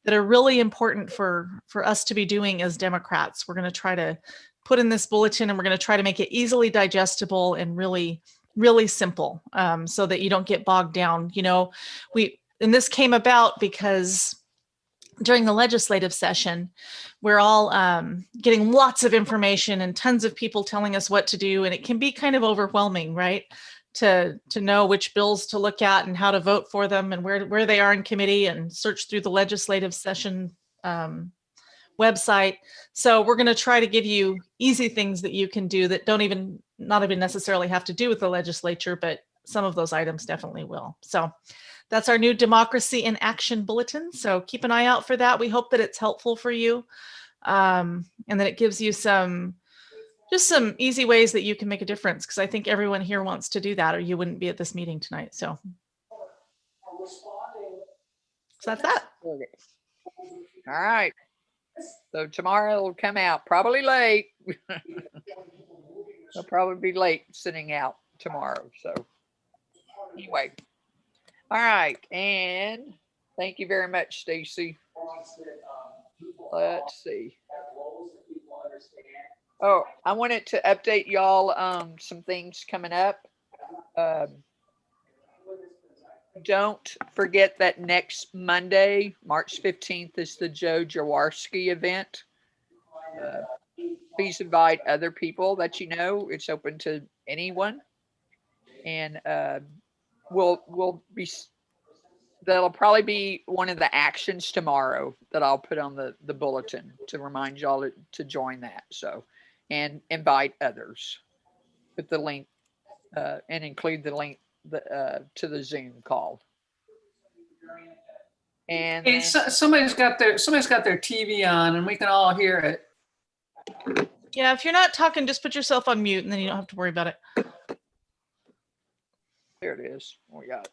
are really important for us to be doing as Democrats, we're going to try to put in this bulletin, and we're going to try to make it easily digestible and really, really simple, so that you don't get bogged down. And this came about because during the legislative session, we're all getting lots of information and tons of people telling us what to do. And it can be kind of overwhelming, right? To know which bills to look at and how to vote for them and where they are in committee, and search through the legislative session website. So we're going to try to give you easy things that you can do that not even necessarily have to do with the legislature, but some of those items definitely will. So that's our new Democracy in Action Bulletin. So keep an eye out for that. We hope that it's helpful for you, and that it gives you some easy ways that you can make a difference, because I think everyone here wants to do that, or you wouldn't be at this meeting tonight. So that's that. Okay. All right. So tomorrow it'll come out, probably late. It'll probably be late sending out tomorrow. So anyway, all right. And thank you very much, Stacy. Let's see. Oh, I wanted to update y'all on some things coming up. Don't forget that next Monday, March 15th, is the Joe Jaworski event. Please invite other people that you know. It's open to anyone. And that'll probably be one of the actions tomorrow that I'll put on the bulletin to remind y'all to join that. So, and invite others. Put the link and include the link to the Zoom call. And hey, somebody's got their TV on, and we can all hear it. Yeah, if you're not talking, just put yourself on mute, and then you don't have to worry about it. There it is. We got it.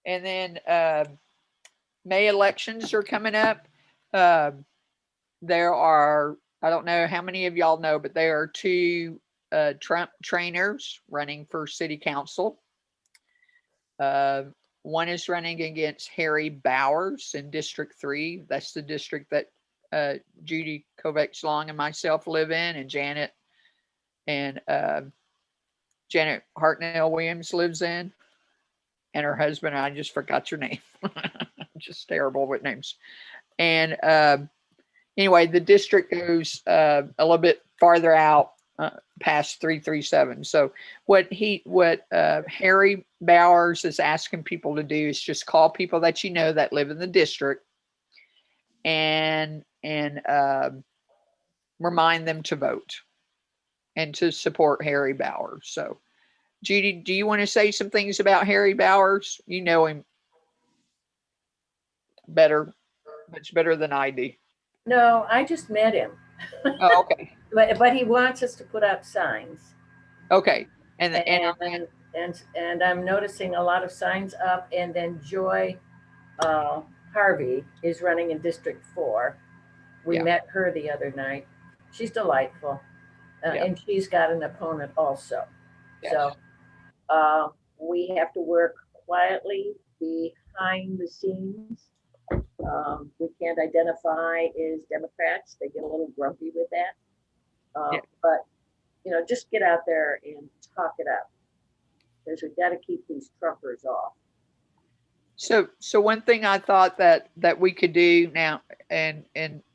And then May elections are coming up. There are, I don't know how many of y'all know, but there are 2 Trump trainers running for city council. One is running against Harry Bowers in District 3. That's the district that Judy Kovacs Long and myself live in, and Janet Hartnell Williams lives in, and her husband, I just forgot your name. Just terrible with names. And anyway, the district goes a little bit farther out past 337. So what Harry Bowers is asking people to do is just call people that you know that live in the district and remind them to vote and to support Harry Bowers. So Judy, do you want to say some things about Harry Bowers? You know him better, much better than I do. No, I just met him. Oh, okay. But he wants us to put up signs. Okay. And I'm noticing a lot of signs up, and then Joy Harvey is running in District 4. We met her the other night. She's delightful. And she's got an opponent also. Yes. So we have to work quietly behind the scenes. We can't identify as Democrats. They get a little grumpy with that. But, you know, just get out there and talk it up, because we've got to keep these Trumpers off. So one thing I thought that we could do now, and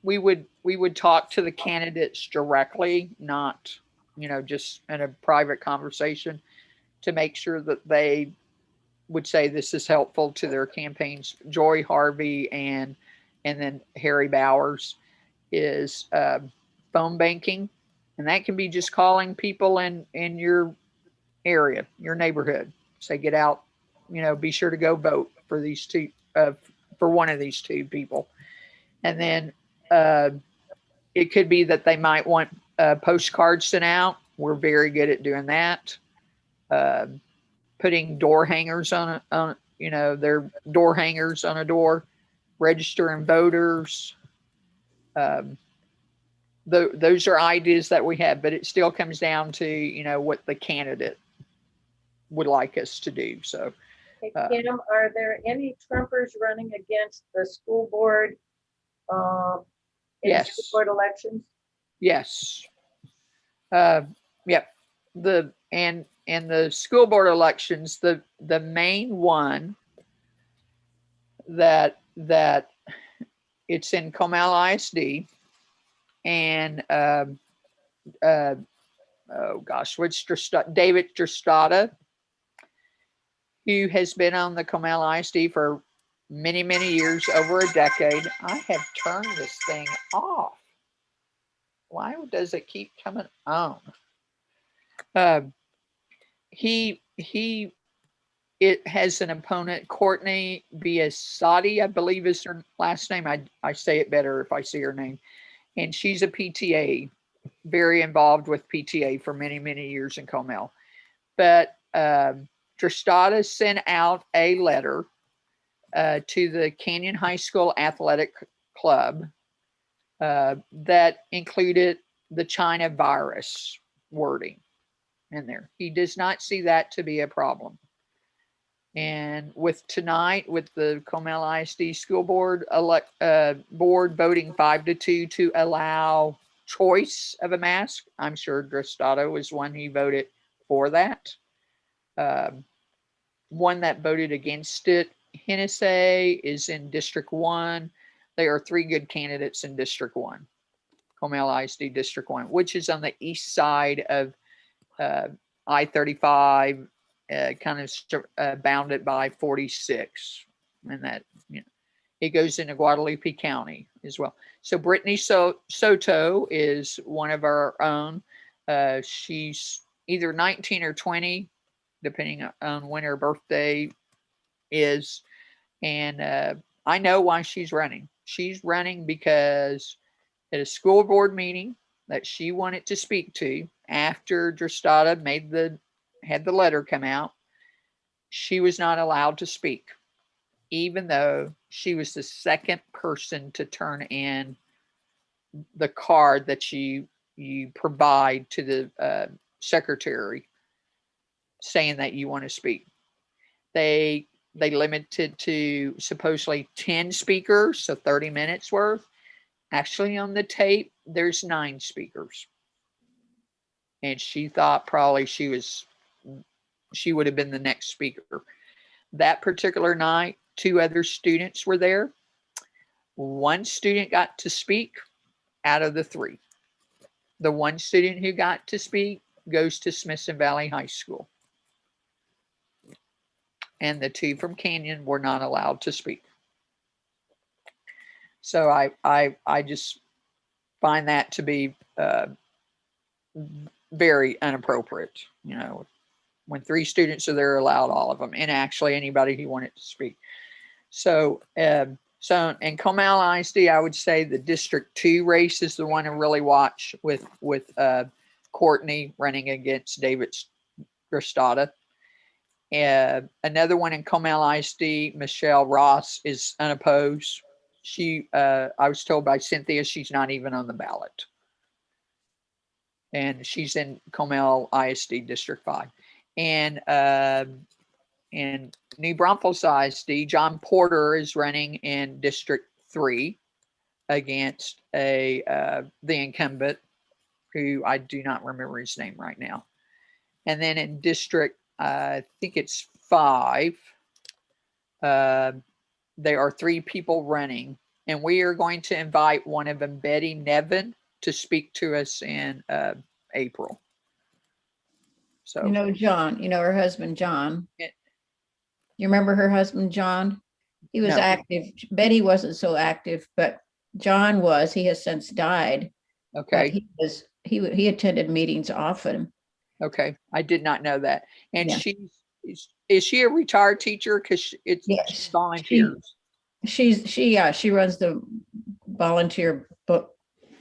we would talk to the candidates directly, not, you know, just in a private conversation, to make sure that they would say this is helpful to their campaigns. Joy Harvey and then Harry Bowers is phone banking, and that can be just calling people in your area, your neighborhood. Say, get out, you know, be sure to go vote for these two, for one of these two people. And then it could be that they might want postcards sent out. We're very good at doing that. Putting door hangers on you know, their door hangers on a door, registering voters. Those are ideas that we have, but it still comes down to, you know, what the candidate would like us to do. So, Hey, Kim, are there any Trumpers running against the school board in yes, school board elections? yes, yep. And the school board elections, the main one that it's in Comal ISD, and oh gosh, what's David Drustada, who has been on the Comal ISD for many years, over a decade. I have turned this thing off. Why does it keep coming on? It has an opponent, Courtney Biasotti, I believe is her last name. I say it better if I see her name. And she's a PTA, very involved with PTA for many years in Comal. But Drustada sent out a letter to the Canyon High School Athletic Club that included the China virus wording in there. He does not see that to be a problem. And with tonight, with the Comal ISD school board board voting 5-2 to allow choice of a mask, I'm sure Drustada was one who voted for that. One that voted against it, Hennessy, is in District 1. There are 3 good candidates in District 1, Comal ISD District 1, which is on the east side of I-35, kind of bounded by 46, and that, you know, it goes into Guadalupe County as well. So Brittany Soto is one of our own. She's either 19 or 20, depending on when her birthday is. And I know why she's running. She's running because at a school board meeting that she wanted to speak to after Drustada had the letter come out, she was not allowed to speak, even though she was the second person to turn in the card that you provide to the secretary saying that you want to speak. They limited to supposedly 10 speakers, so 30 minutes worth. Actually, on the tape, there's 9 speakers. And she thought probably she would have been the next speaker. That particular night, 2 other students were there. One student got to speak. out of the 3. The one student who got to speak goes to Smithson Valley High School. And the 2 from Canyon were not allowed to speak. So I just find that to be very inappropriate. You know, when 3 students are there, allowed all of them, and actually anybody who wanted to speak. So, so in Comal ISD, I would say the District 2 race is the one to really watch with Courtney running against David Gristata. Another one in Comal ISD, Michelle Ross is unopposed. She, I was told by Cynthia, she's not even on the ballot. And she's in Comal ISD District 5. And in New Braunfels ISD, John Porter is running in District 3 against the incumbent, who I do not remember his name right now. And then in District, I think it's 5, there are 3 people running, and we are going to invite one of them, Betty Nevin, to speak to us in April. So, You know, John, you know, her husband, John. Yeah. You remember her husband, John? He was No. active. Betty wasn't so active, but John was. He has since died. But okay, he attended meetings often. okay, I did not know that. And Yeah. is she a retired teacher? Because it's Yes, volunteers. she runs the volunteer book.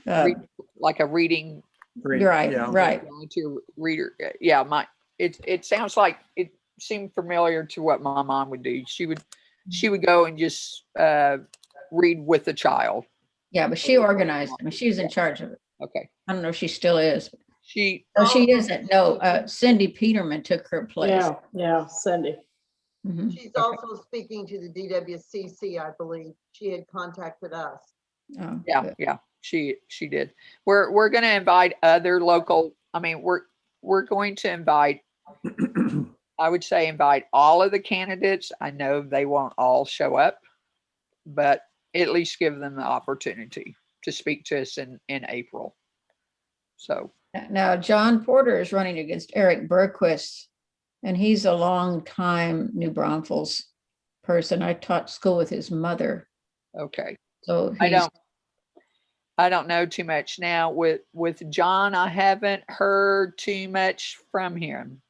Like a reading Right, right. volunteer reader. Yeah, it sounds like it seemed familiar to what my mom would do. She would go and just read with the child. Yeah, but she organized. I mean, she was in charge of it. Okay. I don't know if she still is. She isn't. No, Cindy Peterman took her place. Yeah, Cindy. Mhm. She's also speaking to the DWCC, I believe. She had contacted us. Oh, Yeah, good. yeah, she did. We're going to invite other local. I mean, we're going to invite. I would say invite all of the candidates. I know they won't all show up, but at least give them the opportunity to speak to us in April. So Now, John Porter is running against Eric Berquist, and he's a long time New Braunfels person. I taught school with his mother. okay, So I don't know too much now with John. I haven't heard too much from him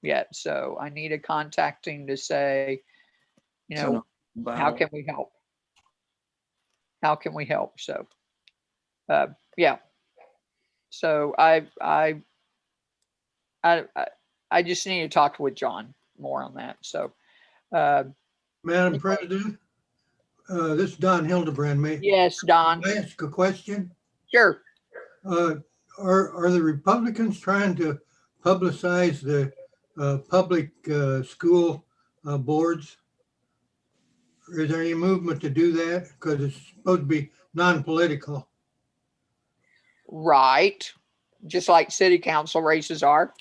yet, so I need to contact him to say, you know, how can we help? How can we help? So, yeah. So I just need to talk with John more on that. So, Madam President, this is Don Hildebrand. Yes, Don. May I ask a question? Sure. Are the Republicans trying to publicize the public school boards? Or is there any movement to do that? Because it's supposed to be non-political. Right. Just like city council races are.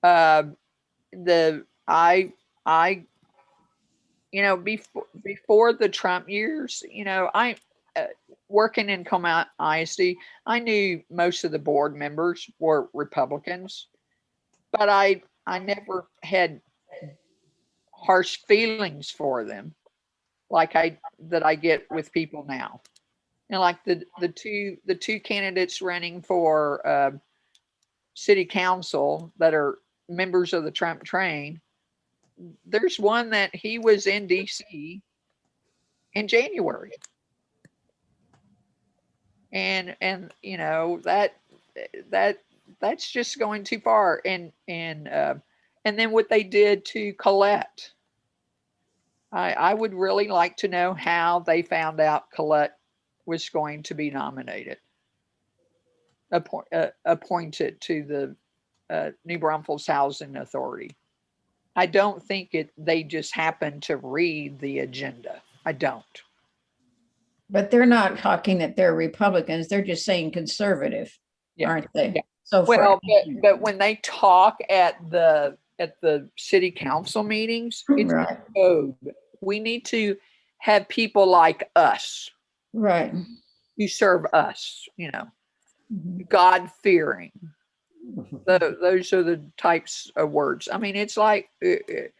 You know, before the Trump years, you know, I working in Comal ISD, I knew most of the board members were Republicans, but I never had harsh feelings for them like I get with people now. You know, like the two candidates running for city council that are members of the Trump train. There's one that he was in DC in January. And you know, that's just going too far. And then what they did to Colette. I would really like to know how they found out Colette was going to be nominated, appointed to the New Braunfels Housing Authority. I don't think they just happened to read the agenda. I don't. But they're not talking that they're Republicans. They're just saying conservative, aren't they? Yeah. So well, but when they talk at the city council meetings, it's right. code. We need to have people like us. Right. You serve us, Mhm. God-fearing. Those are the types of words. I mean, it's like the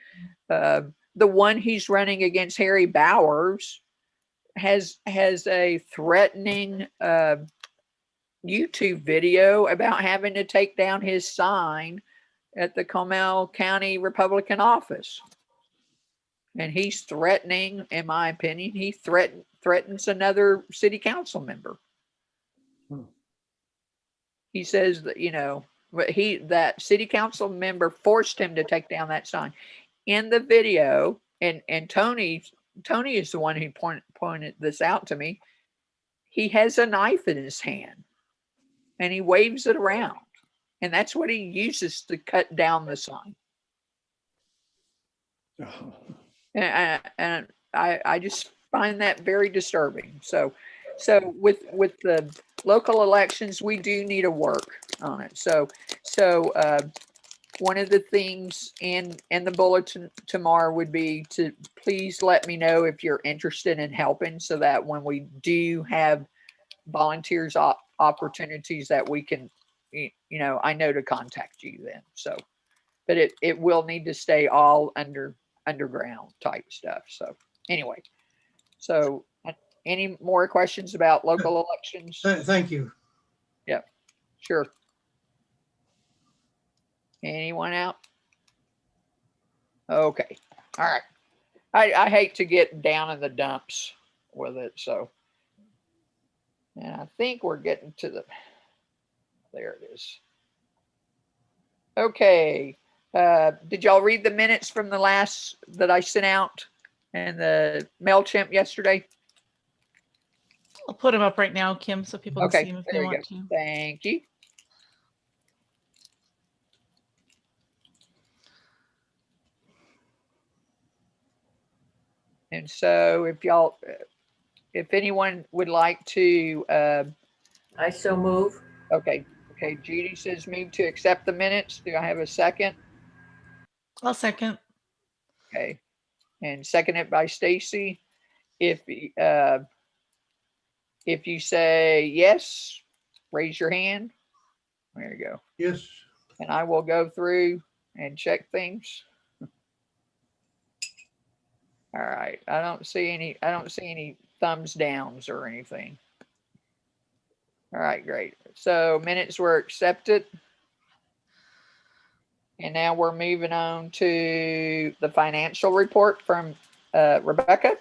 one he's running against, Harry Bowers, has a threatening YouTube video about having to take down his sign at the Comal County Republican office. And he's threatening, in my opinion, he threatens another city council member. He says that, that city council member forced him to take down that sign. In the video, and Tony is the one who pointed this out to me. He has a knife in his hand and he waves it around, and that's what he uses to cut down the sign. And I just find that very disturbing. So with the local elections, we do need to work on it. So one of the things in the bulletin tomorrow would be to please let me know if you're interested in helping, so that when we do have volunteers opportunities, that we can, I know to contact you then. So, but it will need to stay all underground type stuff. So anyway, so any more questions about local elections? Thank you. Yeah, sure. Anyone out? Okay. All right. I hate to get down in the dumps with it. So, and I think we're getting to there it is. Okay. Did y'all read the minutes from the last that I sent out and the MailChimp yesterday? I'll put them up right now, Kim, so people can see them if they want to. Thank you. And so if anyone would like to, I so move. Okay. Judy says move to accept the minutes. Do I have a second? I'll second. Okay. And seconded by Stacy. If you say yes, raise your hand. There you go. Yes. And I will go through and check things. All right. I don't see any thumbs downs or anything. All right, great. So minutes were accepted. And now we're moving on to the financial report from Rebecca.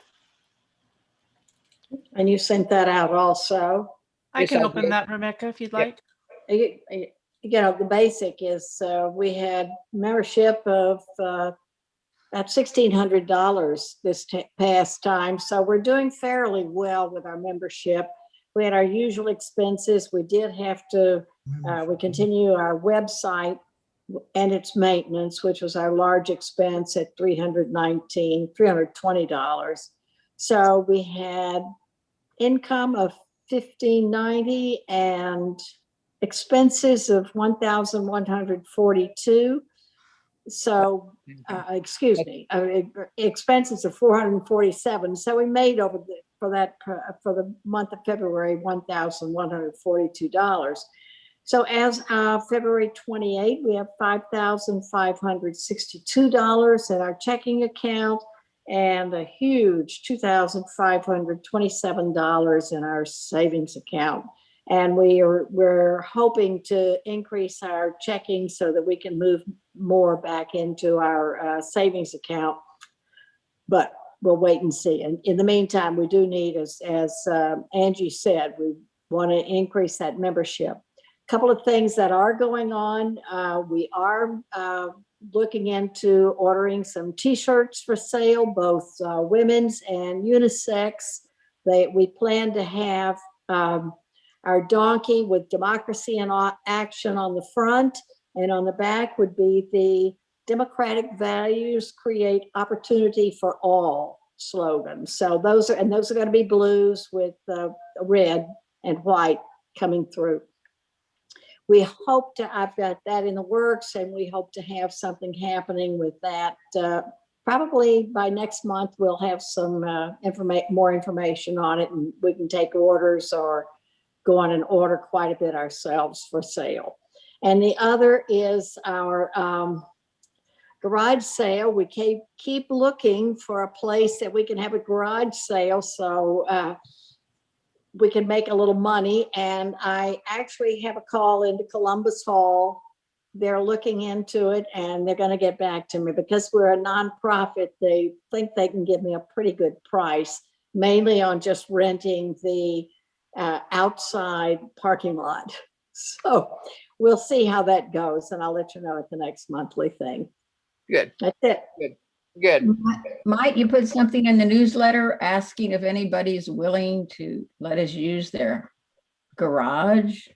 And you sent that out also. I can open that, Rebecca, if you'd like. The basic is we had membership of about $1,600 this past time. So we're doing fairly well with our membership. We had our usual expenses. We did have to, we continue our website and its maintenance, which was our large expense at $320. So we had income of $1,590 and expenses of $1,142. So, expenses of $447. So we made for the month of February, $1,142. So as of February 28, we have $5,562 in our checking account and a huge $2,527 in our savings account. And we're hoping to increase our checking so that we can move more back into our savings account, but we'll wait and see. And in the meantime, we do need, as Angie said, we want to increase that membership. A couple of things that are going on. We are looking into ordering some t-shirts for sale, both women's and unisex. We plan to have our donkey with democracy in action on the front, and on the back would be the democratic values create opportunity for all slogan. So those are going to be blues with red and white coming through. We hope to, I've got that in the works, and we hope to have something happening with that probably by next month, we'll have some more information on it, and we can take orders or go on and order quite a bit ourselves for sale. And the other is our garage sale. We keep looking for a place that we can have a garage sale so we can make a little money. And I actually have a call into Columbus Hall. They're looking into it and they're going to get back to me because we're a nonprofit. They think they can give me a pretty good price, mainly on just renting the outside parking lot. So we'll see how that goes, and I'll let you know at the next monthly thing. Good. That's it. Good. Might you put something in the newsletter asking if anybody's willing to let us use their garage?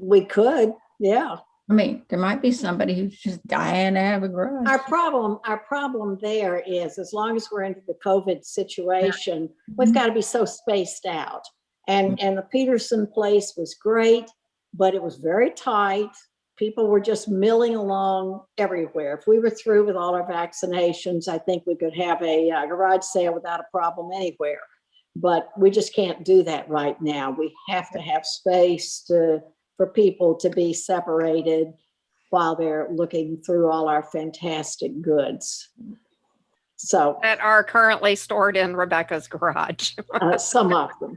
We could, yeah. I mean, there might be somebody who's just dying to have a garage. Our problem there is, as long as we're into the COVID situation, we've got to be so spaced out. And the Peterson place was great, but it was very tight. People were just milling along everywhere. If we were through with all our vaccinations, I think we could have a garage sale without a problem anywhere. But we just can't do that right now. We have to have space for people to be separated while they're looking through all our fantastic goods. So that are currently stored in Rebecca's garage. some of them,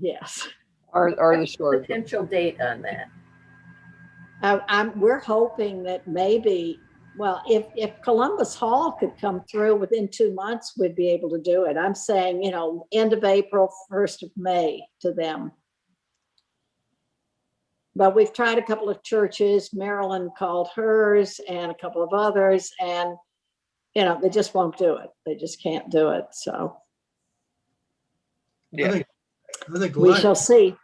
yes. Are the stored. Potential date on that? We're hoping that maybe, well, if Columbus Hall could come through within 2 months, we'd be able to do it. I'm saying, end of April, 1st of May to them. But we've tried a couple of churches. Maryland called hers and a couple of others, and they just won't do it. They just can't do it. So I think we shall see.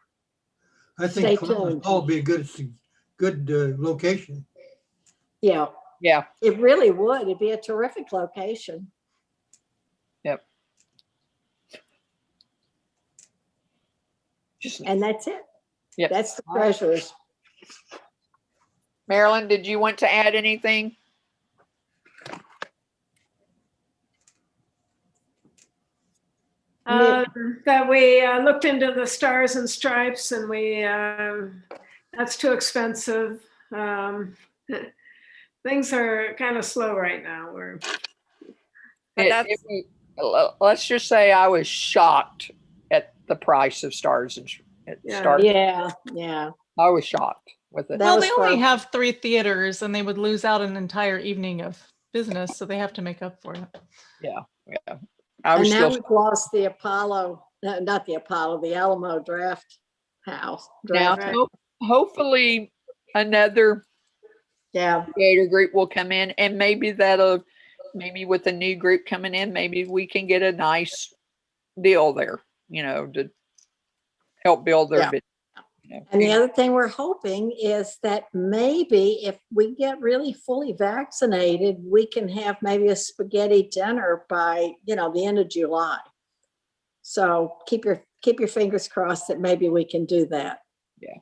I think Columbus Hall would be a good location. Yeah. Yeah. It really would. It'd be a terrific location. Yep. And that's it. Yep. That's the treasures. Marilyn, did you want to add anything? That we looked into the Stars and Stripes, and that's too expensive. Things are kind of slow right now. Let's just say I was shocked at the price of Stars and Stars. Yeah. I was shocked with it. Well, they only have 3 theaters, and they would lose out an entire evening of business, so they have to make up for it. Yeah. And now we've lost the Apollo, not the Apollo, the Alamo Draft House. Now, hopefully another creator group will come in, and maybe with the new group coming in, maybe we can get a nice deal there, to help build their business. And the other thing we're hoping is that maybe if we get really fully vaccinated, we can have maybe a spaghetti dinner by, the end of July. So keep your fingers crossed that maybe we can do that. Yeah.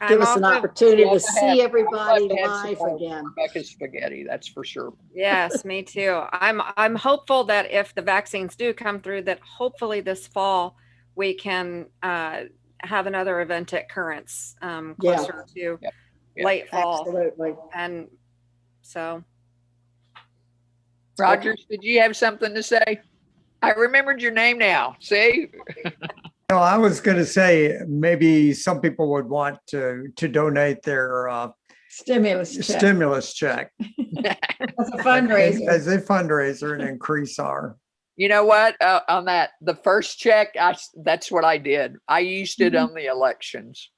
Give us an opportunity to see everybody live again. Rebecca's spaghetti, that's for sure. Yes, me too. I'm hopeful that if the vaccines do come through, that hopefully this fall we can have another event at Currents closer to late fall. Absolutely. And so. Rogers, did you have something to say? I remembered your name now. See? No, I was going to say maybe some people would want to donate their stimulus check as a fundraiser. As a fundraiser and increase our. You know what? On the first check, that's what I did. I used it on the elections.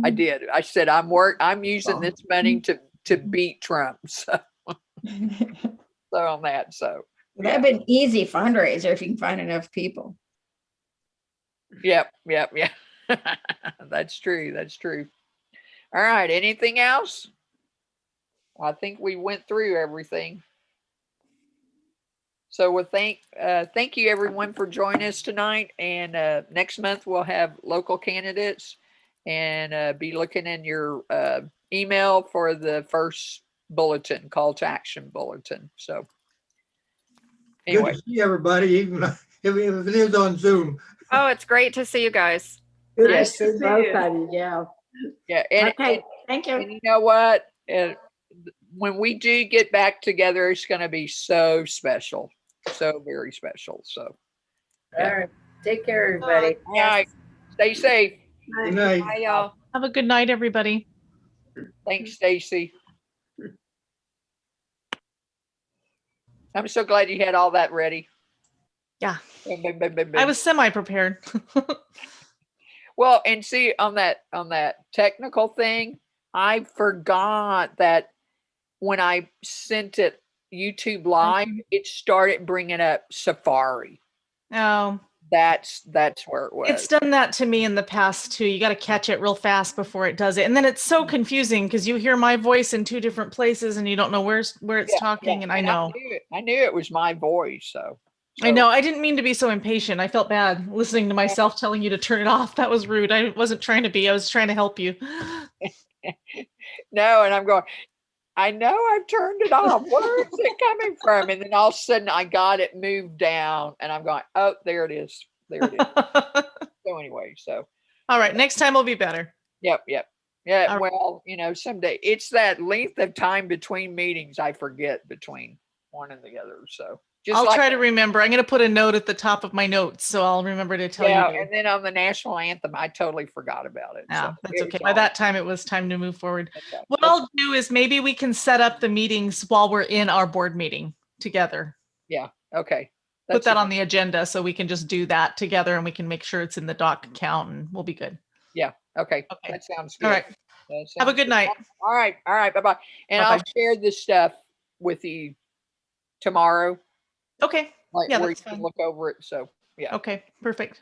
I did. I said, I'm using this money to beat Trump. So, on that. So that'd be an easy fundraiser if you can find enough people. Yep. That's true. All right. Anything else? I think we went through everything. So thank you everyone for joining us tonight. And next month we'll have local candidates, and be looking in your email for the first bulletin, call to action bulletin. So Good anyway, to see everybody, even if it is on Zoom. Oh, it's great to see you guys. Good to Yes. see both of you, yeah. yeah. And, Okay, thank you. and you know what? When we do get back together, it's going to be so special, so very special. So, All right. Take care, everybody. all right, stay safe. Good night. Bye, y'all. Have a good night, everybody. Thanks, Stacy. I'm so glad you had all that ready. Yeah. Bing, bing, bing, bing, I bing. was semi-prepared. Well, and see on that technical thing, I forgot that when I sent it YouTube live, it started bringing up Safari. Oh, That's where it was. it's done that to me in the past too. You got to catch it real fast before it does it. And then it's so confusing because you hear my voice in two different places and you don't know where it's talking. And I know. I knew it was my voice. So I know. I didn't mean to be so impatient. I felt bad listening to myself telling you to turn it off. That was rude. I wasn't trying to be. I was trying to help you. No, and I'm going, I know I've turned it off. Where is it coming from? And then all of a sudden I got it moved down and I'm going, oh, there it is. There it is. So anyway, so. All right. Next time will be better. Yep. Yeah. All right. Well, someday it's that length of time between meetings I forget between one and the other. So I'll try to remember. I'm going to put a note at the top of my notes, so I'll remember to tell you. And then on the national anthem, I totally forgot about it. Yeah, so that's it okay. was By all- that time, it was time to move forward. Okay. What I'll do is maybe we can set up the meetings while we're in our board meeting together. Yeah. Okay. Put that on the agenda so we can just do that together and we can make sure it's in the doc account and we'll be good. Yeah. Okay. That sounds good. All right. That Have a sounds good night. All right. Bye-bye. And I'll Bye-bye. share this stuff with you tomorrow. Okay. Like Yeah, where that's you can fine. look over it. So yeah. Okay, perfect.